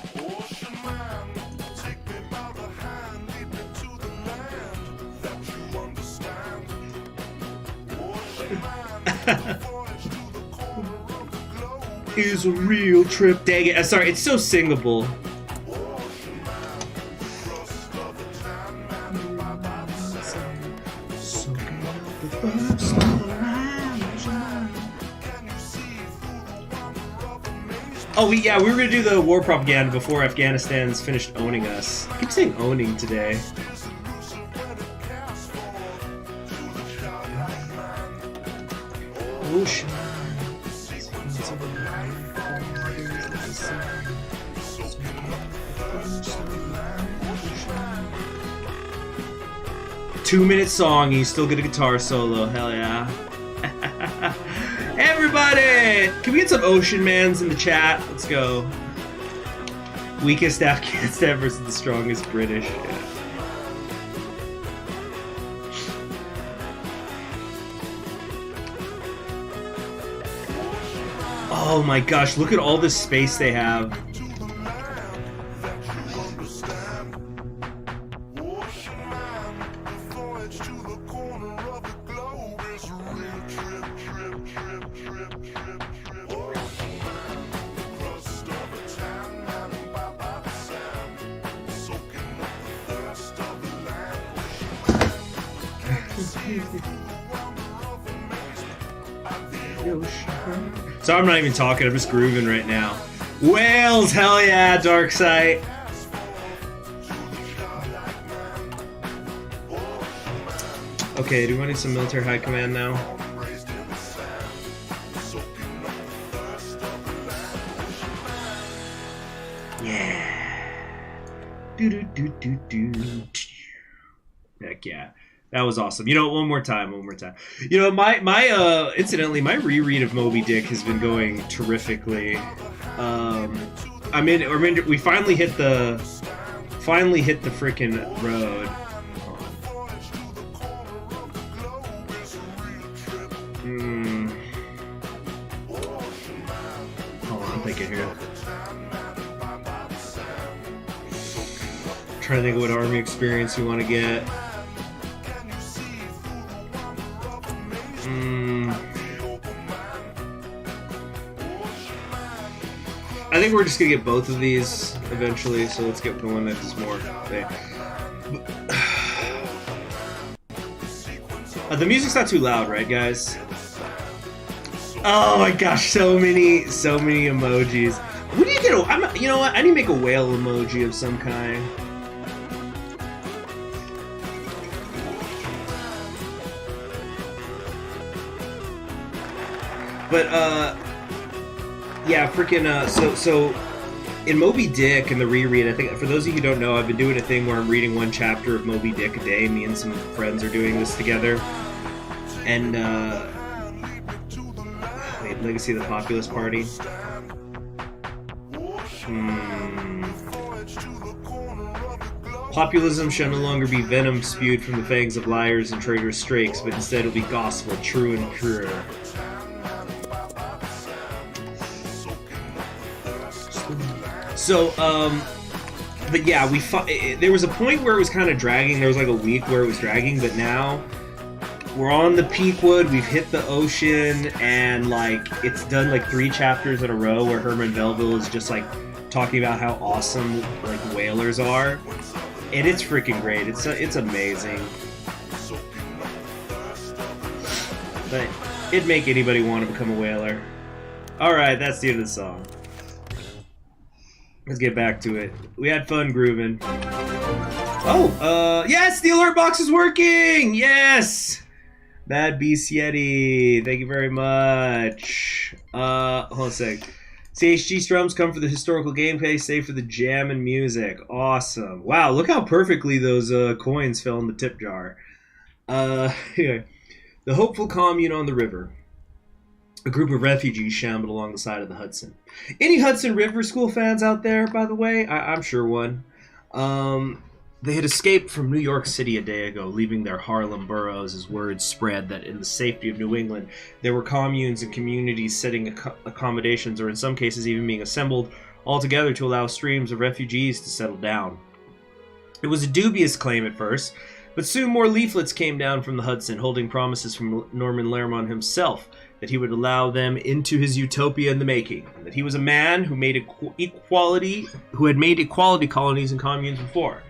Speaker 1: Is a real trip. Dang it. Sorry, it's so singable. Oh, yeah, we were going to do the war propaganda before Afghanistan's finished owning us. I keep saying owning today. Ocean. 2-minute song and you still get a guitar solo. Hell yeah. Everybody! Can we get some Ocean Mans in the chat? Let's go. Weakest Afghanistan versus the strongest British. Yeah. Oh my gosh, look at all this space they have. So I'm not even talking, I'm just grooving right now. Wales, hell yeah, dark side. Okay, do we want to do some military high command now? Yeah. Do. Heck yeah. That was awesome. You know, one more time. You know, my incidentally, my reread of Moby Dick has been going terrifically. We finally hit the freaking road. Hold on, I'm thinking here. I'm trying to think of what army experience we want to get. I think we're just gonna get both of these eventually, so let's get the one that is more. The music's not too loud, right, guys? Oh my gosh, so many emojis. What do you get? You know what? I need to make a whale emoji of some kind. But Yeah, freaking, so in Moby Dick and the reread, I think, for those of you who don't know, I've been doing a thing where I'm reading one chapter of Moby Dick a day. Me and some friends are doing this together. And, wait, Legacy of the Populist Party. Populism shall no longer be venom spewed from the fangs of liars and traitorous strakes, but instead it'll be gospel, true and pure. So, but yeah, there was a point where it was kind of dragging. There was like a week where it was dragging, but now we're on the Peakwood. We've hit the ocean, and like it's done like 3 chapters in a row where Herman Melville is just like talking about how awesome like whalers are, and it's freaking great. It's amazing. But it'd make anybody want to become a whaler. All right, that's the end of the song. Let's get back to it. We had fun grooving. Oh, yes, the alert box is working! Yes! Mad Beast Yeti, thank you very much. Hold on a sec. CHG strums come for the historical gameplay, save for the jam and music. Awesome. Wow, look how perfectly those coins fell in the tip jar. Yeah. The hopeful commune on the river. A group of refugees shambled along the side of the Hudson. Any Hudson River School fans out there, by the way? I'm sure one. They had escaped from New York City a day ago, leaving their Harlem boroughs as word spread that in the safety of New England, there were communes and communities setting accommodations, or in some cases even being assembled all together to allow streams of refugees to settle down. It was a dubious claim at first, but soon more leaflets came down from the Hudson, holding promises from Norman Lermond himself that he would allow them into his utopia in the making, and that he was a man who had made equality colonies and communes before.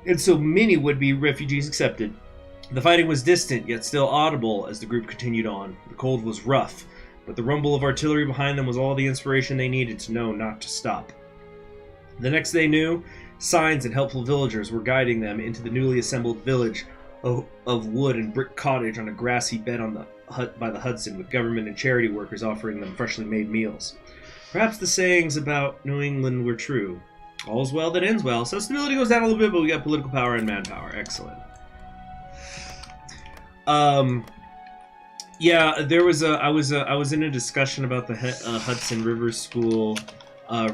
Speaker 1: And so many would-be refugees accepted. The fighting was distant, yet still audible as the group continued on. The cold was rough, but the rumble of artillery behind them was all the inspiration they needed to know not to stop. The next they knew, signs and helpful villagers were guiding them into the newly assembled village of wood and brick cottage on a grassy bed on the by the Hudson, with government and charity workers offering them freshly made meals. Perhaps the sayings about New England were true. All's well that ends well. So stability goes down a little bit, but we got political power and manpower. Excellent. Yeah, there was I was in a discussion about the Hudson River School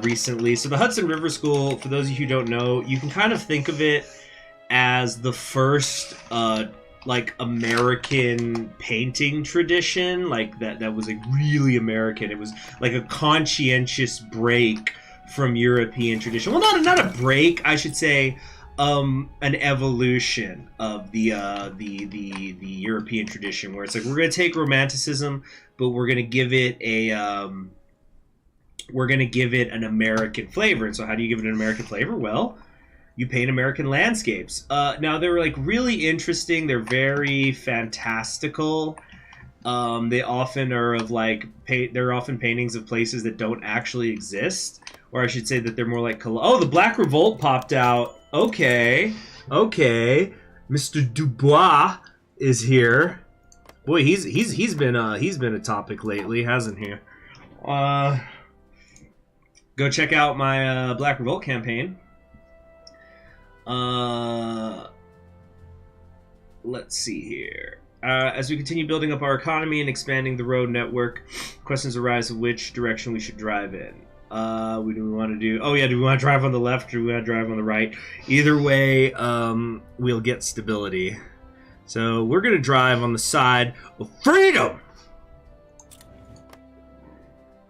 Speaker 1: recently. So the Hudson River School, for those of you who don't know, you can kind of think of it as the first like American painting tradition, like that was like really American. It was like a conscientious break from European tradition. Well, not a break, I should say, an evolution of the European tradition, where it's like we're gonna take Romanticism, but we're gonna give it an American flavor. And so, how do you give it an American flavor? Well, you paint American landscapes. Now they're like really interesting. They're very fantastical. They often are of like they're often paintings of places that don't actually exist, or I should say that they're more like oh, the Black Revolt popped out. Okay, Mr. Dubois is here. Boy, he's been a topic lately, hasn't he? Go check out my Black Revolt campaign. Let's see here. As we continue building up our economy and expanding the road network, questions arise of which direction we should drive in. Do we want to do... Oh yeah, do we want to drive on the left or do we want to drive on the right? Either way, we'll get stability. So we're going to drive on the side of freedom!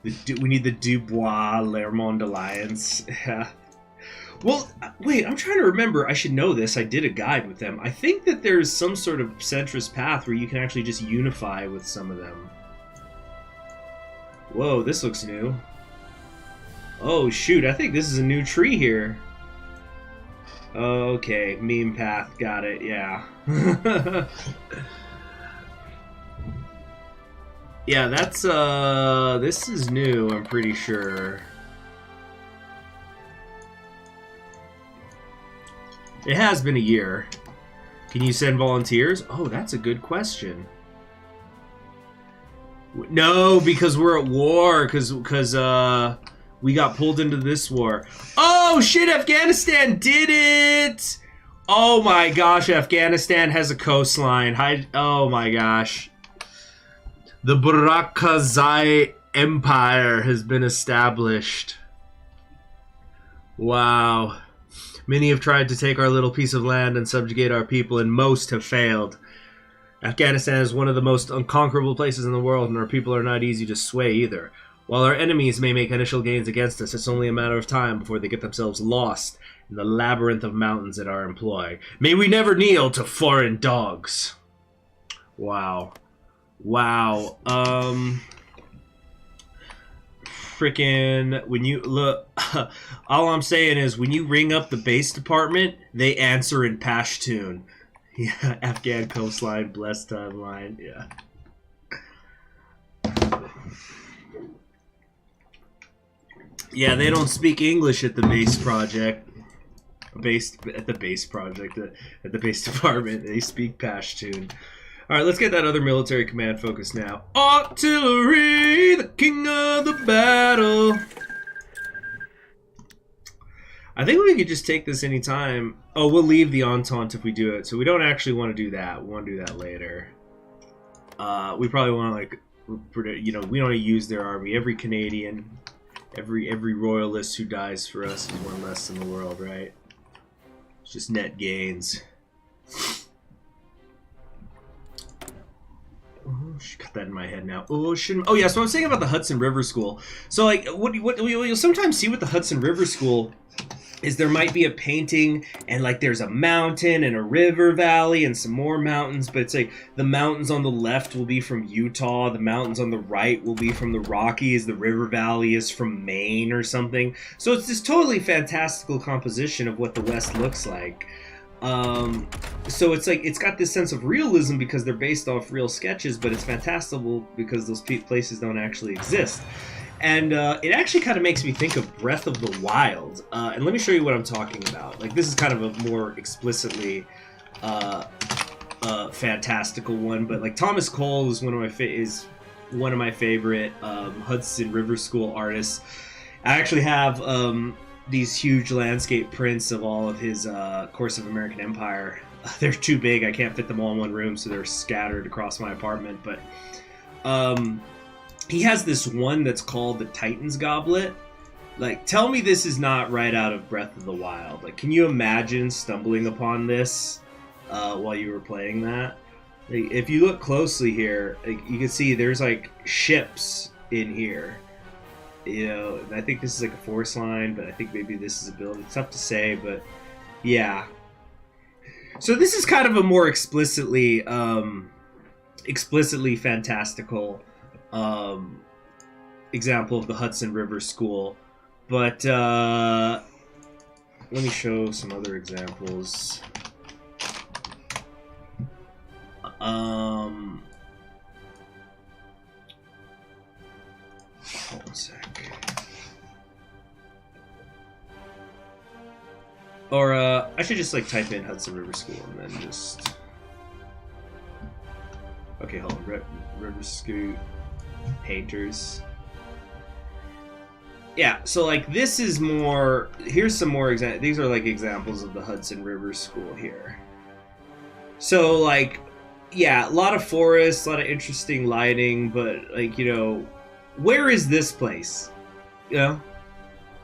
Speaker 1: We need the Dubois-Lermond alliance. Well, wait, I'm trying to remember. I should know this. I did a guide with them. I think that there's some sort of centrist path where you can actually just unify with some of them. Whoa, this looks new. Oh, shoot. I think this is a new tree here. Okay, meme path. Got it, yeah. Yeah, that's, this is new, I'm pretty sure. It has been a year. Can you send volunteers? Oh, that's a good question. No, because we're at war. Because we got pulled into this war. Oh shit! Afghanistan did it. Oh my gosh! Afghanistan has a coastline. Oh my gosh! The Barakazai Empire has been established. Wow. Many have tried to take our little piece of land and subjugate our people, and most have failed. Afghanistan is one of the most unconquerable places in the world, and our people are not easy to sway either. While our enemies may make initial gains against us, it's only a matter of time before they get themselves lost in the labyrinth of mountains at our employ. May we never kneel to foreign dogs. Wow. Wow. Freaking, when you look, all I'm saying is when you ring up the base department, they answer in Pashtun. Yeah, Afghan coastline, blessed timeline, yeah. Yeah, they don't speak English at the base project. At the base department, they speak Pashtun. Alright, let's get that other military command focus now. Artillery, the king of the battle. I think we could just take this anytime. Oh, we'll leave the Entente if we do it. So we don't actually want to do that. We want to do that later. We probably want to, like, you know, we don't want to use their army. Every Canadian, every royalist who dies for us is one less in the world, right? It's just net gains. Oh, got that in my head now. Oh, shouldn't. Oh, yeah. So I'm saying about the Hudson River School. So, like, what you'll sometimes see with the Hudson River School is there might be a painting and, like, there's a mountain and a river valley and some more mountains, but it's like the mountains on the left will be from Utah, the mountains on the right will be from the Rockies, the river valley is from Maine or something. So it's this totally fantastical composition of what the West looks like. So it's like, it's got this sense of realism because they're based off real sketches, but it's fantastical because those places don't actually exist. And it actually kind of makes me think of Breath of the Wild. And let me show you what I'm talking about. Like, this is kind of a more explicitly fantastical one, but like Thomas Cole is one of my favorite Hudson River School artists. I actually have these huge landscape prints of all of his Course of American Empire. They're too big. I can't fit them all in one room, so they're scattered across my apartment. But he has this one that's called the Titan's Goblet. Like, tell me this is not right out of Breath of the Wild. Like, can you imagine stumbling upon this while you were playing that? Like, if you look closely here, like, you can see there's like ships in here. You know, I think this is like a forest line, but I think maybe this is a building. It's tough to say, but yeah. So this is kind of a more explicitly fantastical example of the Hudson River School. But let me show some other examples. Hold on a sec. Or I should just like type in Hudson River School and then just. Okay, hold on. River School painters. Yeah, so like this is more. Here's some more examples. These are like examples of the Hudson River School here. So like, yeah, a lot of forests, a lot of interesting lighting, but like, you know, where is this place? You know,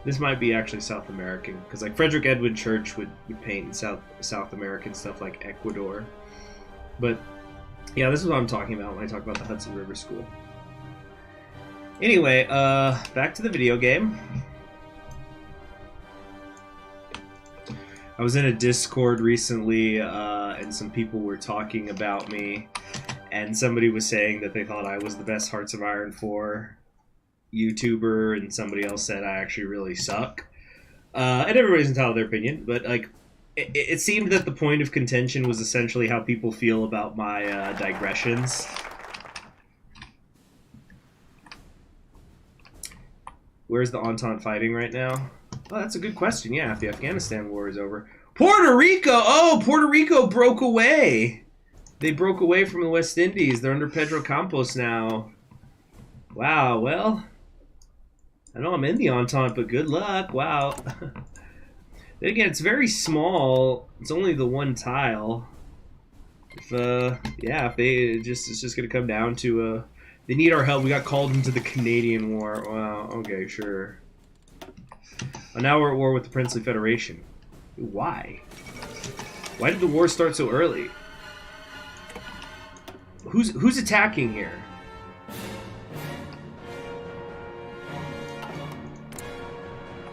Speaker 1: this might be actually South American because like Frederick Edwin Church would paint in South American stuff like Ecuador. But yeah, this is what I'm talking about when I talk about the Hudson River School. Anyway, back to the video game. I was in a Discord recently, and some people were talking about me, and somebody was saying that they thought I was the best Hearts of Iron 4 YouTuber, and somebody else said I actually really suck. And everybody's entitled to their opinion, but like, it seemed that the point of contention was essentially how people feel about my digressions. Where's the Entente fighting right now? Oh, that's a good question. Yeah, if the Afghanistan war is over. Puerto Rico! Oh, Puerto Rico broke away! They broke away from the West Indies. They're under Pedro Campos now. Wow, well, I know I'm in the Entente, but good luck. Wow. Then again, it's very small. It's only the one tile. If if it's just gonna come down to they need our help. We got called into the Canadian War. Wow. Okay, sure. Well, now we're at war with the Princely Federation. Why? Why did the war start so early? Who's attacking here?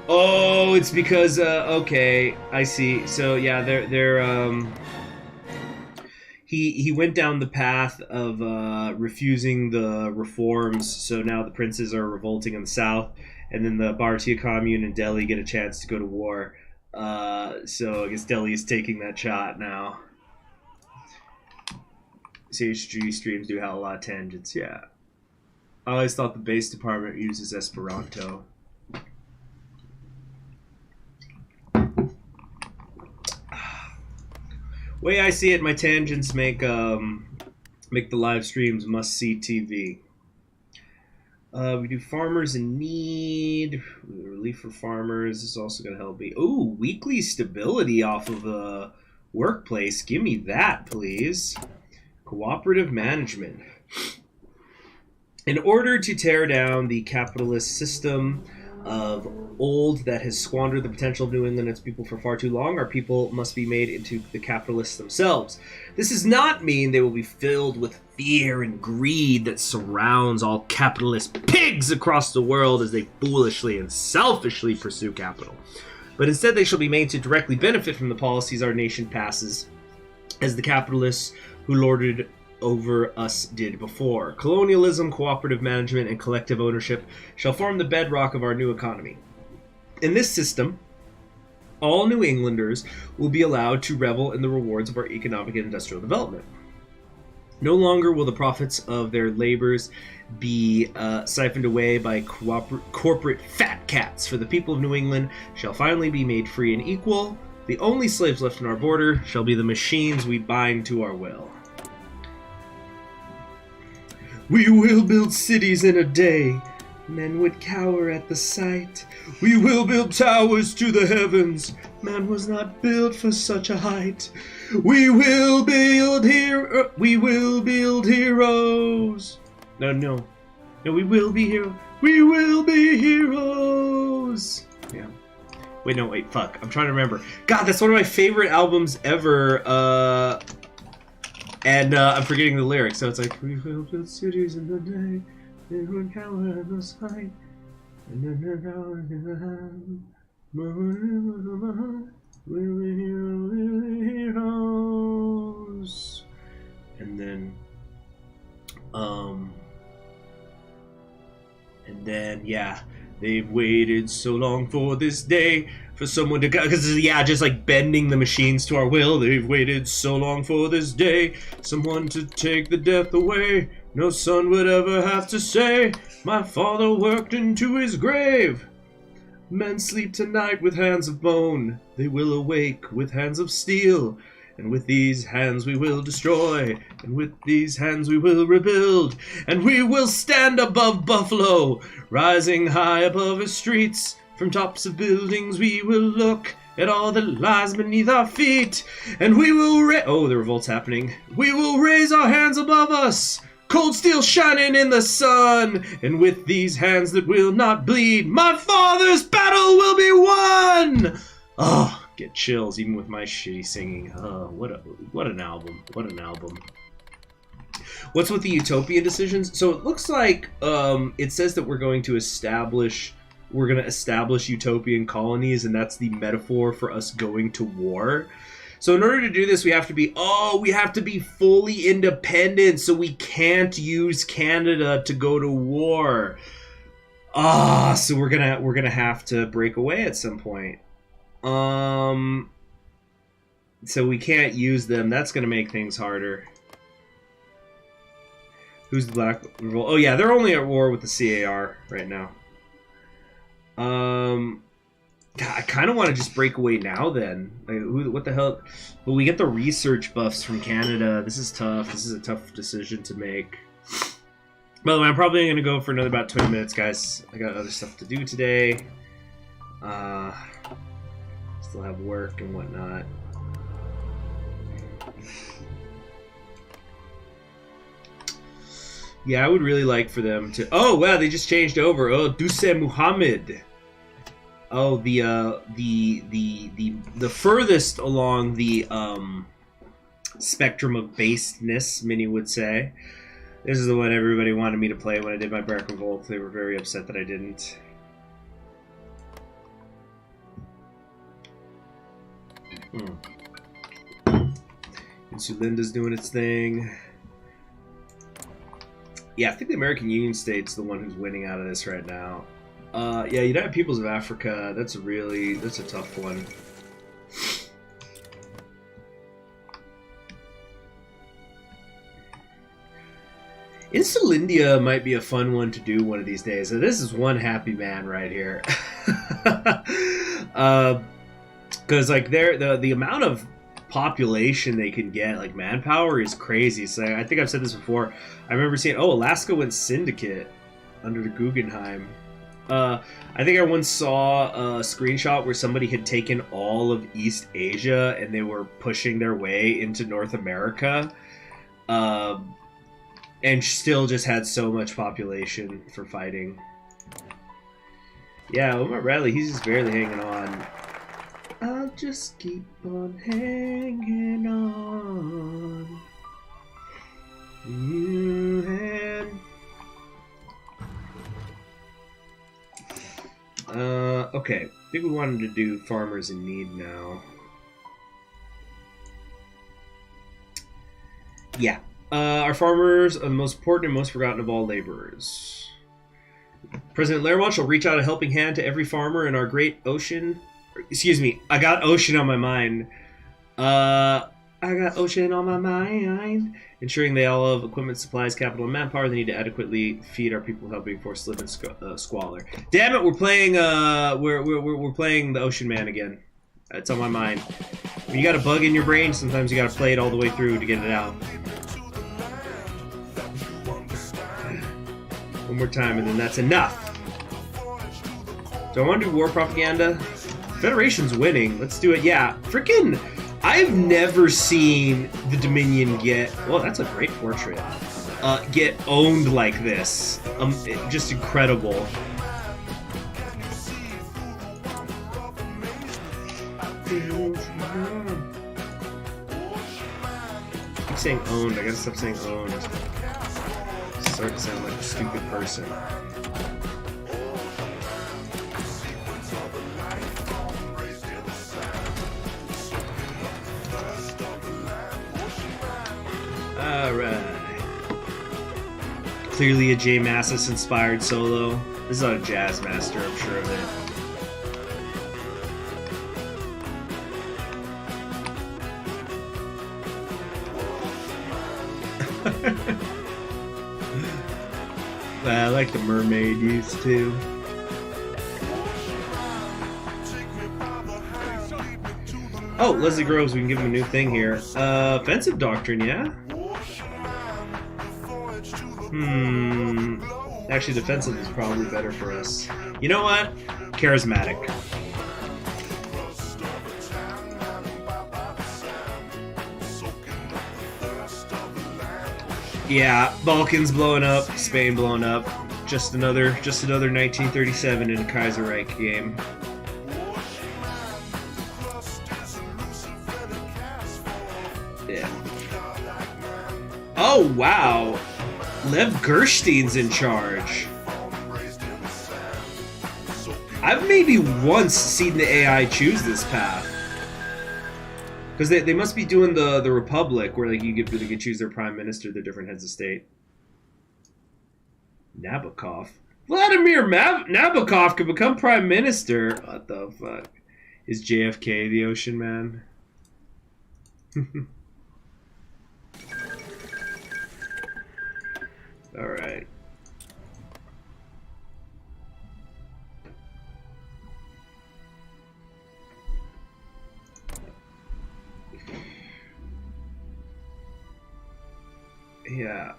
Speaker 1: Oh, it's because okay, I see. So yeah, he went down the path of refusing the reforms. So now the princes are revolting in the south, and then the Bharatiya commune and Delhi get a chance to go to war. So I guess Delhi is taking that shot now. CHG streams do have a lot of tangents, yeah. I always thought the base department uses Esperanto. Way I see it, my tangents make the live streams must-see TV. We do farmers in need. Relief for farmers. This is also going to help me. Ooh, weekly stability off of a workplace. Give me that, please. Cooperative management. In order to tear down the capitalist system of old that has squandered the potential of New England and its people for far too long, our people must be made into the capitalists themselves. This does not mean they will be filled with fear and greed that surrounds all capitalist pigs across the world as they foolishly and selfishly pursue capital. But instead they shall be made to directly benefit from the policies our nation passes, as the capitalists who lorded over us did before. Colonialism, cooperative management, and collective ownership shall form the bedrock of our new economy. In this system, all New Englanders will be allowed to revel in the rewards of our economic and industrial development. No longer will the profits of their labors be siphoned away by corporate fat cats, for the people of New England shall finally be made free and equal. The only slaves left on our border shall be the machines we bind to our will. We will build cities in a day. Men would cower at the sight. We will build towers to the heavens. Man was not built for such a height. We will build we will build heroes. No, we will be heroes. We will be heroes. Yeah. Wait, fuck. I'm trying to remember. God, that's one of my favorite albums ever. And I'm forgetting the lyrics, so it's like, we will build cities in the day, they would cower at the sight, and then they're going to the hand. We'll be heroes. And then, yeah, they've waited so long for this day, for someone to go, because yeah, just like bending the machines to our will. They've waited so long for this day, someone to take the death away. No son would ever have to say, my father worked into his grave. Men sleep tonight with hands of bone, they will awake with hands of steel. And with these hands we will destroy, and with these hands we will rebuild, and we will stand above Buffalo, rising high above its streets. From tops of buildings we will look at all that lies beneath our feet, and we will oh, the revolt's happening. We will raise our hands above us, cold steel shining in the sun, and with these hands that will not bleed, my father's battle will be won! Oh, get chills even with my shitty singing. Oh, what an album. What an album. What's with the utopian decisions? So it looks like it says that we're going to establish utopian colonies, and that's the metaphor for us going to war. So in order to do this, we have to be fully independent, so we can't use Canada to go to war. So we're gonna have to break away at some point. So we can't use them. That's gonna make things harder. Who's the Black Revolt? Oh yeah, they're only at war with the CAR right now. God, I kind of want to just break away now then. Like, what the hell? But we get the research buffs from Canada. This is tough. This is a tough decision to make. By the way, I'm probably going to go for another about 20 minutes, guys. I got other stuff to do today. Still have work and whatnot. Yeah, I would really like for them to... Oh, wow, they just changed over. Oh, Duse Muhammad. Oh, the furthest along the spectrum of basedness, many would say. This is the one everybody wanted me to play when I did my Barrack Revolt. They were very upset that I didn't. Insulinda's doing its thing. Yeah, I think the American Union State's the one who's winning out of this right now. Yeah, United Peoples of Africa, that's a tough one. Insulindia might be a fun one to do one of these days. So this is one happy man right here. Because like the amount of population they can get, like manpower, is crazy. So I think I've said this before. I remember seeing, oh, Alaska went syndicate under the Guggenheim. I think I once saw a screenshot where somebody had taken all of East Asia and they were pushing their way into North America, and still just had so much population for fighting. Yeah, Omar Bradley, he's just barely hanging on. I'll just keep on hanging on. You and... okay. I think we wanted to do farmers in need now. Yeah. Our farmers are the most important and most forgotten of all laborers. President Lermond shall reach out a helping hand to every farmer in our great ocean. Excuse me, I got ocean on my mind. I got ocean on my mind. Ensuring they all have equipment, supplies, capital, and manpower they need to adequately feed our people without being forced to live in squalor. Damn it, we're playing we're playing the Ocean Man again. It's on my mind. When you got a bug in your brain, sometimes you gotta play it all the way through to get it out. One more time and then that's enough. Do I want to do war propaganda? Federation's winning. Let's do it. Yeah, freaking... I've never seen the Dominion get... Well, that's a great portrait. Get owned like this. Just incredible. I keep saying owned. I gotta stop saying owned. Start to sound like a stupid person. Alright. Clearly a J Massis inspired solo. This is not a jazz master, I'm sure of it. I like the mermaid use too. Oh, Leslie Groves, we can give him a new thing here. Offensive doctrine, yeah? Actually, defensive is probably better for us. You know what? Charismatic. Yeah, Balkans blowing up, Spain blowing up. Just another 1937 in a Kaiserreich game. Yeah. Oh wow, Lev Gerstein's in charge. I've maybe once seen the AI choose this path. Because they must be doing the Republic, where like they can choose their prime minister, their different heads of state. Nabokov? Vladimir Nabokov could become prime minister? What the fuck? Is JFK the Ocean Man? Alright. Yeah.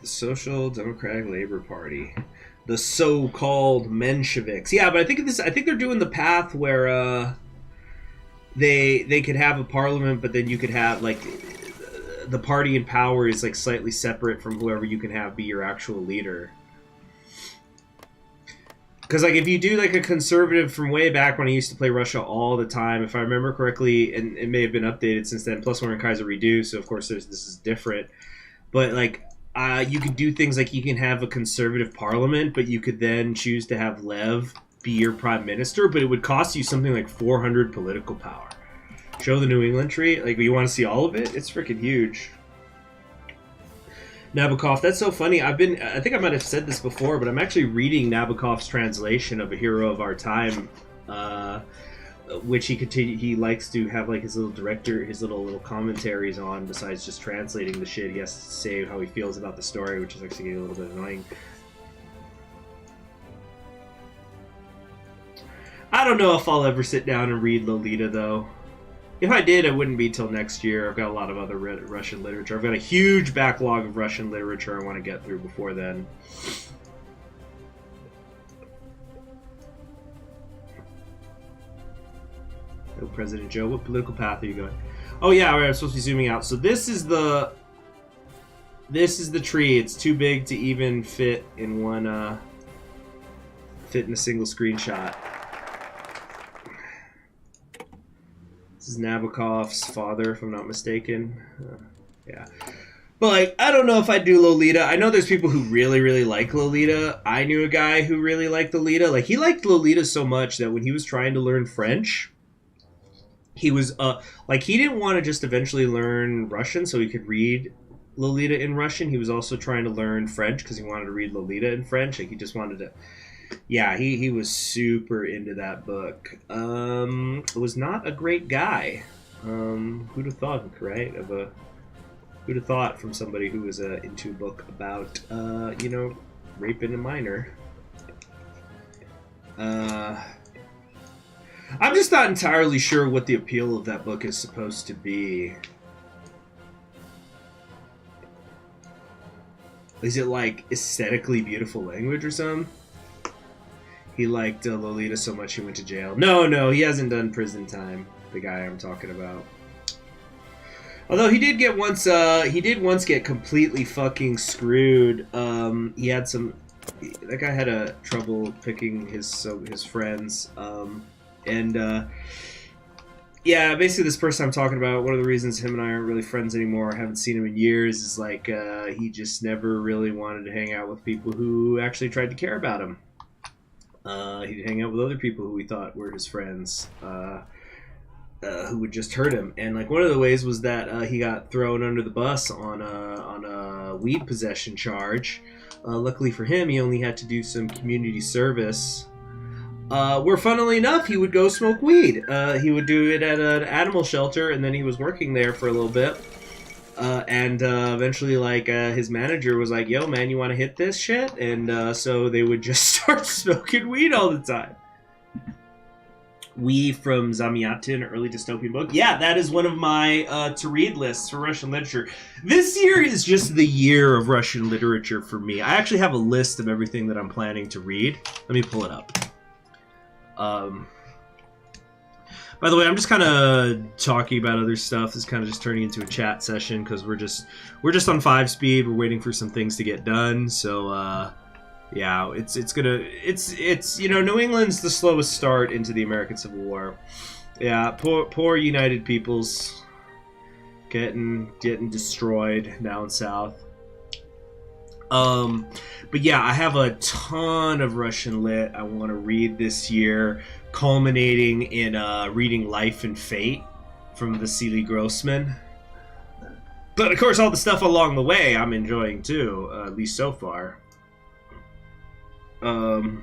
Speaker 1: The Social Democratic Labor Party. The so-called Mensheviks. Yeah, but I think they're doing the path where they could have a parliament, but then you could have like the party in power is like slightly separate from whoever you can have be your actual leader. Because like if you do like a conservative from way back when I used to play Russia all the time, if I remember correctly, and it may have been updated since then. Plus one in Kaiser Redo, so of course this is different. But like you could do things like you can have a conservative parliament, but you could then choose to have Lev be your prime minister, but it would cost you something like 400 political power. Show the New England tree. Like, you want to see all of it? It's freaking huge. Nabokov, that's so funny. I think I might have said this before, but I'm actually reading Nabokov's translation of A Hero of Our Time, which he likes to have like his little commentaries on, besides just translating the shit. He has to say how he feels about the story, which is actually getting a little bit annoying. I don't know if I'll ever sit down and read Lolita, though. If I did, it wouldn't be till next year. I've got a lot of other Russian literature. I've got a huge backlog of Russian literature I want to get through before then. Oh, President Joe, what political path are you going? Oh yeah, right, I'm supposed to be zooming out. So this is the tree. It's too big to even fit in a single screenshot. This is Nabokov's father, if I'm not mistaken. Yeah. But, like, I don't know if I'd do Lolita. I know there's people who really, really like Lolita. I knew a guy who really liked Lolita. Like, he liked Lolita so much that when he was trying to learn French, he was, he didn't want to just eventually learn Russian so he could read Lolita in Russian. He was also trying to learn French because he wanted to read Lolita in French. Like, he just wanted to... Yeah, he was super into that book. Was not a great guy. Who'd have thought, right? Who'd have thought from somebody who was into a book about, raping a minor. I'm just not entirely sure what the appeal of that book is supposed to be. Is it like aesthetically beautiful language or something? He liked Lolita so much he went to jail. No, he hasn't done prison time. The guy I'm talking about. Although he did once get completely fucking screwed. He had some. That guy had trouble picking his friends. Yeah, basically this person I'm talking about, one of the reasons him and I aren't really friends anymore, I haven't seen him in years, is like he just never really wanted to hang out with people who actually tried to care about him. He'd hang out with other people who he thought were his friends, who would just hurt him. And like one of the ways was that he got thrown under the bus on a weed possession charge. Luckily for him, he only had to do some community service. Where, funnily enough, he would go smoke weed. He would do it at an animal shelter, and then he was working there for a little bit. And eventually, his manager was like, yo, man, you want to hit this shit? And so they would just start smoking weed all the time. We from Zamyatin, early dystopian book. Yeah, that is one of my to-read lists for Russian literature. This year is just the year of Russian literature for me. I actually have a list of everything that I'm planning to read. Let me pull it up. By the way, I'm just kind of talking about other stuff. This is kind of just turning into a chat session because we're just on 5 speed. We're waiting for some things to get done. So yeah, it's New England's the slowest start into the American Civil War. Yeah, poor United Peoples getting destroyed down south. But yeah, I have a ton of Russian lit I want to read this year, culminating in reading Life and Fate from Vasily Grossman. But of course, all the stuff along the way I'm enjoying too, at least so far. So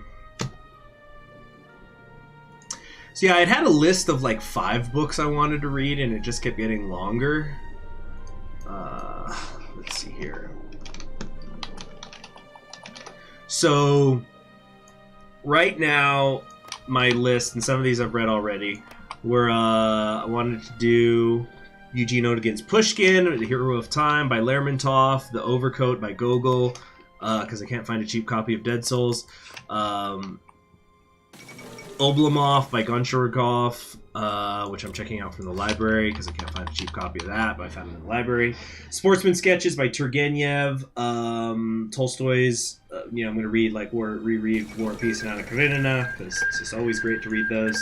Speaker 1: yeah, I had a list of like 5 books I wanted to read, and it just kept getting longer. Let's see here. So, right now, my list, and some of these I've read already, were I wanted to do Eugene Onegin Pushkin, The Hero of Time by Lermond, The Overcoat by Gogol, because I can't find a cheap copy of Dead Souls. Oblomov by Gonchurikov, which I'm checking out from the library because I can't find a cheap copy of that, but I found it in the library. Sportsman Sketches by Turgenev. Tolstoy's, I'm going to read, reread War and Peace and Anna Karenina, because it's just always great to read those.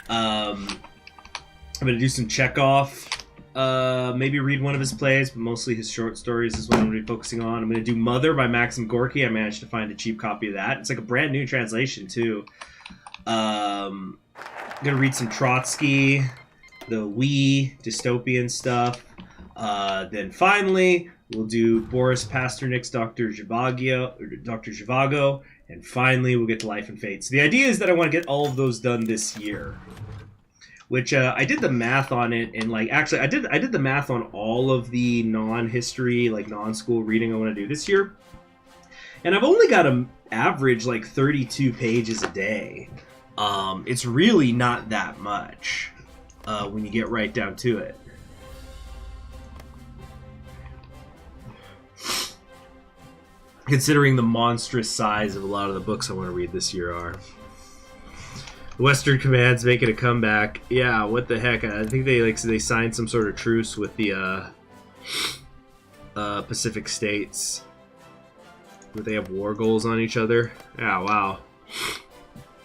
Speaker 1: I'm going to do some Chekhov. Maybe read one of his plays, but mostly his short stories is what I'm going to be focusing on. I'm going to do Mother by Maxim Gorky. I managed to find a cheap copy of that. It's like a brand new translation, too. I'm going to read some Trotsky, the We, dystopian stuff. Then finally, we'll do Boris Pasternak's Dr. Zhivago. And finally, we'll get to Life and Fate. So the idea is that I want to get all of those done this year. Which I did the math on it, and actually I did the math on all of the non-history, non-school reading I want to do this year. And I've only got an average 32 pages a day. It's really not that much when you get right down to it. Considering the monstrous size of a lot of the books I want to read this year are. Western Command's making a comeback. Yeah, what the heck? I think they signed some sort of truce with the Pacific States. Where they have war goals on each other. Yeah, wow.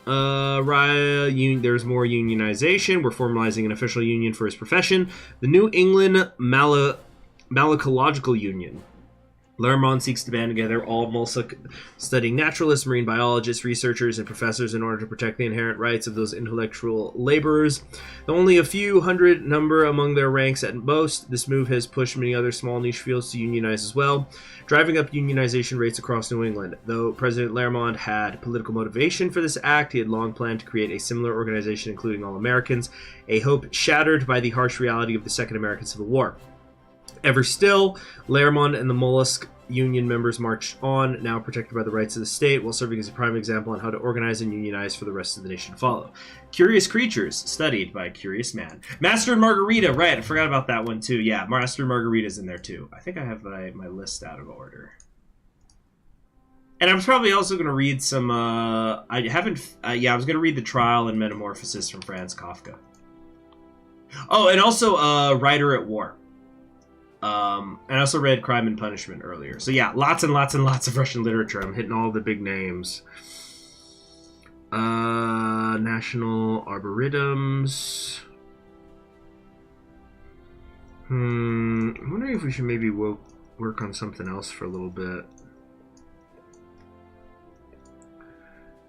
Speaker 1: There's more unionization. We're formalizing an official union for his profession. The New England Malacological Union. Lermond seeks to band together all Mulsock studying naturalists, marine biologists, researchers, and professors in order to protect the inherent rights of those intellectual laborers. Though only a few hundred number among their ranks at most, this move has pushed many other small niche fields to unionize as well, driving up unionization rates across New England. Though President Lermond had political motivation for this act, he had long planned to create a similar organization including all Americans, a hope shattered by the harsh reality of the Second American Civil War. Ever still, Lermond and the Mollusk Union members marched on, now protected by the rights of the state, while serving as a prime example on how to organize and unionize for the rest of the nation to follow. Curious Creatures, studied by a curious man. Master and Margarita, right, I forgot about that one too. Yeah, Master and Margarita's in there too. I think I have my list out of order. And I was probably also going to read some, I was going to read The Trial and Metamorphosis from Franz Kafka. Oh, and also Writer at War. And I also read Crime and Punishment earlier. So yeah, lots and lots and lots of Russian literature. I'm hitting all the big names. National Arboretums. I'm wondering if we should maybe work on something else for a little bit.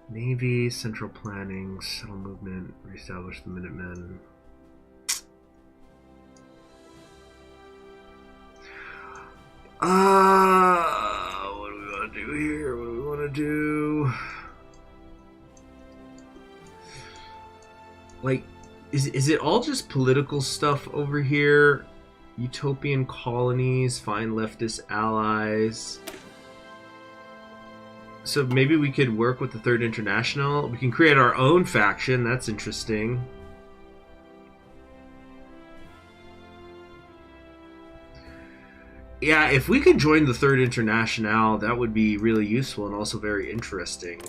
Speaker 1: Navy, Central Planning, Settle Movement, Reestablish the Minutemen. What do we want to do here? What do we want to do? Is it all just political stuff over here? Utopian colonies, find leftist allies. So maybe we could work with the Third International. We can create our own faction. That's interesting. Yeah, if we could join the Third International, that would be really useful and also very interesting.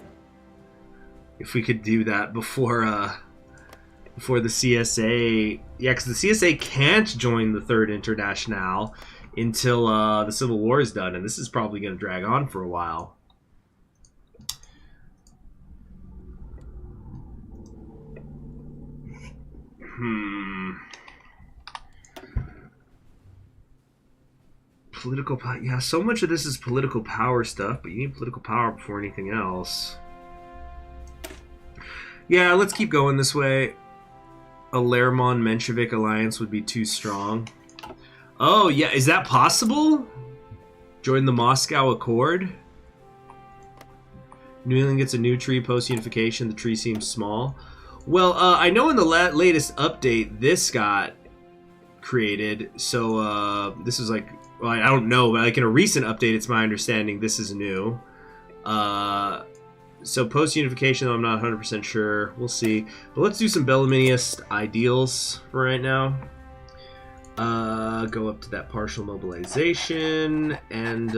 Speaker 1: If we could do that before the CSA... Yeah, because the CSA can't join the Third International until the Civil War is done, and this is probably going to drag on for a while. Political power. Yeah, so much of this is political power stuff, but you need political power before anything else. Yeah, let's keep going this way. A Lermond-Menshevik alliance would be too strong. Oh, yeah, is that possible? Join the Moscow Accord? New England gets a new tree post-unification. The tree seems small. Well, I know in the latest update, this got created. So, this is like... Well, I don't know, but in a recent update, it's my understanding this is new. So post-unification, I'm not 100% sure. We'll see. But let's do some Bellarminist ideals for right now. Go up to that partial mobilization, and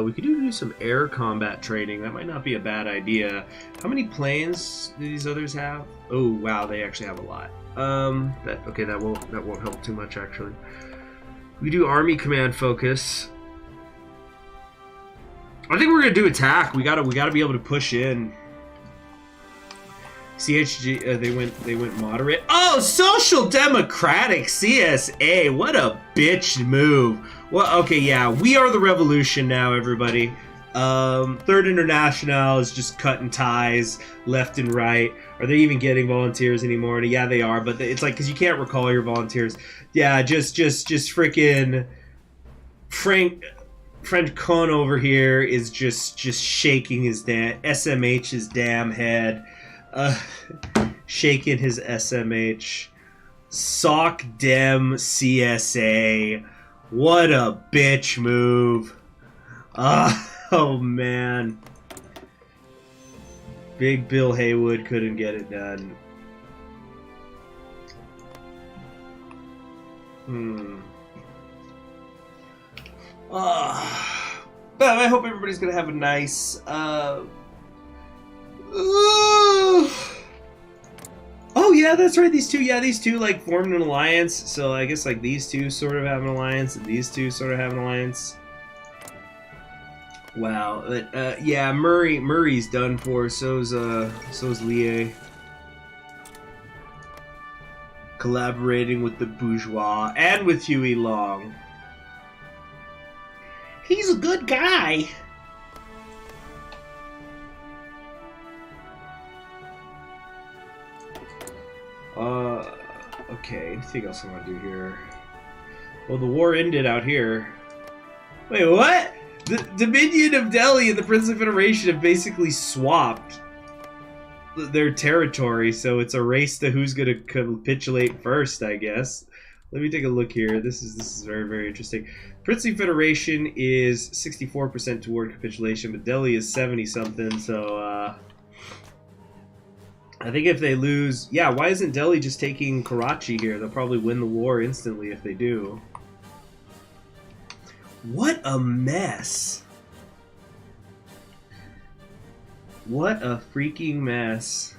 Speaker 1: we could do some air combat training. That might not be a bad idea. How many planes do these others have? Oh wow, they actually have a lot. That won't help too much actually. We do army command focus. I think we're gonna do attack. We gotta be able to push in. CHG, they went moderate. Oh, Social Democratic CSA. What a bitch move. Well, okay, yeah, we are the revolution now, everybody. Third International is just cutting ties left and right. Are they even getting volunteers anymore? And yeah, they are, but it's like, because you can't recall your volunteers. Yeah, just freaking French Con over here is just shaking his SMH's damn head. Shaking his SMH. Sock Dem CSA. What a bitch move. Oh man. Big Bill Haywood couldn't get it done. But I hope everybody's gonna have a nice oh yeah, that's right. These two like formed an alliance. So I guess like these two sort of have an alliance, and these two sort of have an alliance. Wow. Yeah, Murray's done for. So's Lie. Collaborating with the bourgeois and with Huey Long. He's a good guy. Okay, anything else I want to do here? Well, the war ended out here. Wait, what? The Dominion of Delhi and the Princely Federation have basically swapped their territory, so it's a race to who's going to capitulate first, I guess. Let me take a look here. This is very, very interesting. Princely Federation is 64% toward capitulation, but Delhi is 70-something, so, I think if they lose... Yeah, why isn't Delhi just taking Karachi here? They'll probably win the war instantly if they do. What a mess. What a freaking mess.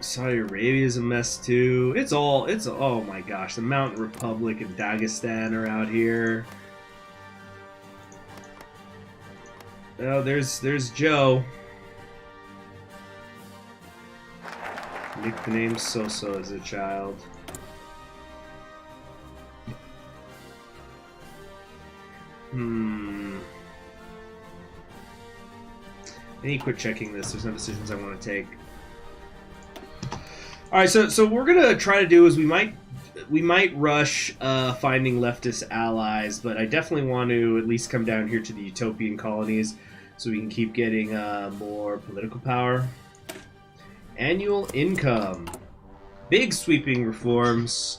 Speaker 1: Saudi Arabia is a mess too. Oh my gosh, the Mountain Republic and Dagestan are out here. Oh, there's Joe. Nicknamed Soso as a child. I need to quit checking this. There's no decisions I want to take. All right, so what we're gonna try to do is we might rush finding leftist allies, but I definitely want to at least come down here to the utopian colonies so we can keep getting more political power. Annual income, big sweeping reforms.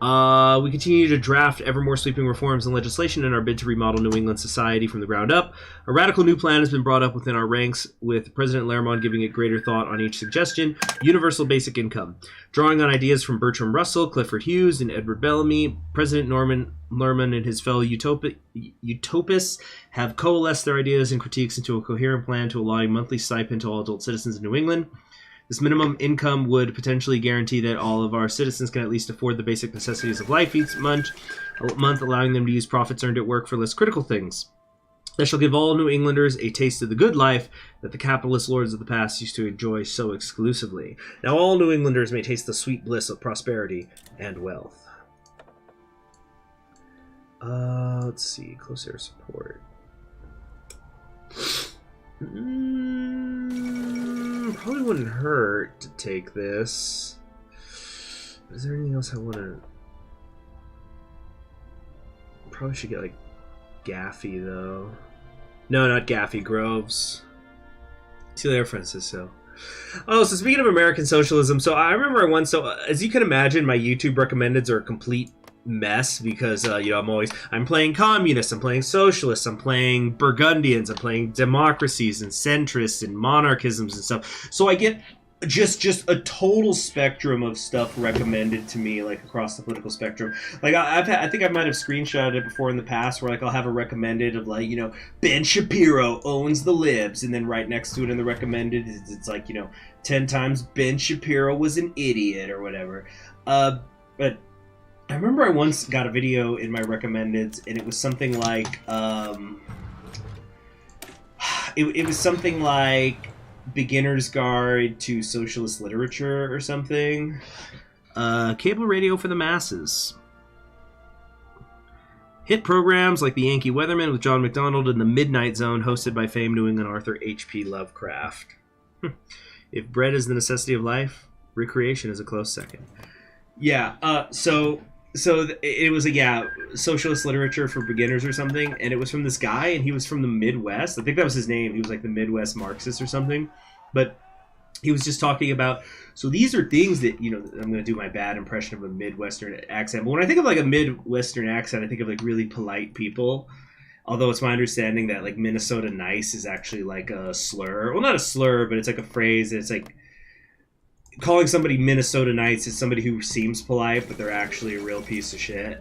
Speaker 1: We continue to draft ever more sweeping reforms and legislation in our bid to remodel New England society from the ground up. A radical new plan has been brought up within our ranks, with President Lermond giving it greater thought on each suggestion. Universal basic income. Drawing on ideas from Bertram Russell, Clifford Hughes, and Edward Bellamy, President Lermond and his fellow utopists have coalesced their ideas and critiques into a coherent plan to allow a monthly stipend to all adult citizens in New England. This minimum income would potentially guarantee that all of our citizens can at least afford the basic necessities of life each month, allowing them to use profits earned at work for less critical things. That shall give all New Englanders a taste of the good life that the capitalist lords of the past used to enjoy so exclusively. Now all New Englanders may taste the sweet bliss of prosperity and wealth. Let's see. Close air support. Probably wouldn't hurt to take this. Is there anything else I want to... Probably should get like Gaffey though. No, not Gaffey. Groves. See you there, Francisco. Oh, so speaking of American socialism, so I remember I once, so as you can imagine, my YouTube recommendeds are a complete mess because I'm playing communists, I'm playing socialists, I'm playing Burgundians, I'm playing democracies and centrists and monarchisms and stuff. So I get just a total spectrum of stuff recommended to me, like across the political spectrum. Like I think I might have screenshotted it before in the past, where like I'll have a recommended of like, Ben Shapiro owns the libs, and then right next to it in the recommended it's like 10 times Ben Shapiro was an idiot or whatever. But I remember I once got a video in my recommended, and it was something like it was something like Beginner's Guide to Socialist Literature or something. Cable radio for the masses. Hit programs like The Yankee Weatherman with John McDonald and The Midnight Zone, hosted by famed New England author H.P. Lovecraft. If bread is the necessity of life, recreation is a close second. Yeah, so it was socialist literature for beginners or something, and it was from this guy, and he was from the Midwest. I think that was his name. He was like the Midwest Marxist or something. But he was just talking about, so these are things that, I'm going to do my bad impression of a Midwestern accent. But when I think of like a Midwestern accent, I think of like really polite people. Although it's my understanding that like Minnesota nice is actually like a slur. Well, not a slur, but it's like a phrase. It's like calling somebody Minnesota nice is somebody who seems polite, but they're actually a real piece of shit,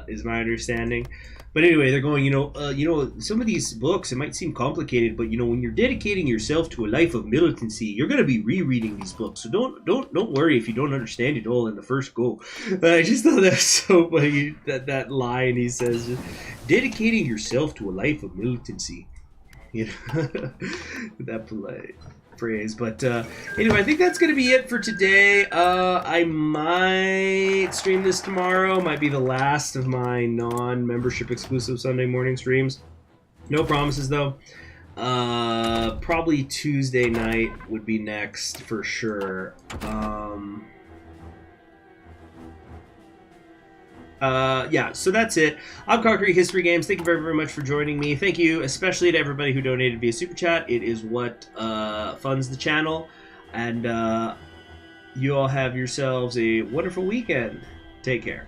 Speaker 1: is my understanding. But anyway, they're going, some of these books, it might seem complicated, but when you're dedicating yourself to a life of militancy, you're going to be rereading these books. So don't worry if you don't understand it all in the first go. I just thought that was so funny, that line he says, dedicating yourself to a life of militancy. That polite phrase. But anyway, I think that's going to be it for today. I might stream this tomorrow. Might be the last of my non-membership exclusive Sunday morning streams. No promises though. Probably Tuesday night would be next for sure. So that's it. I'm Concrete History Games. Thank you very, very much for joining me. Thank you especially to everybody who donated via Super Chat. It is what funds the channel. And you all have yourselves a wonderful weekend. Take care.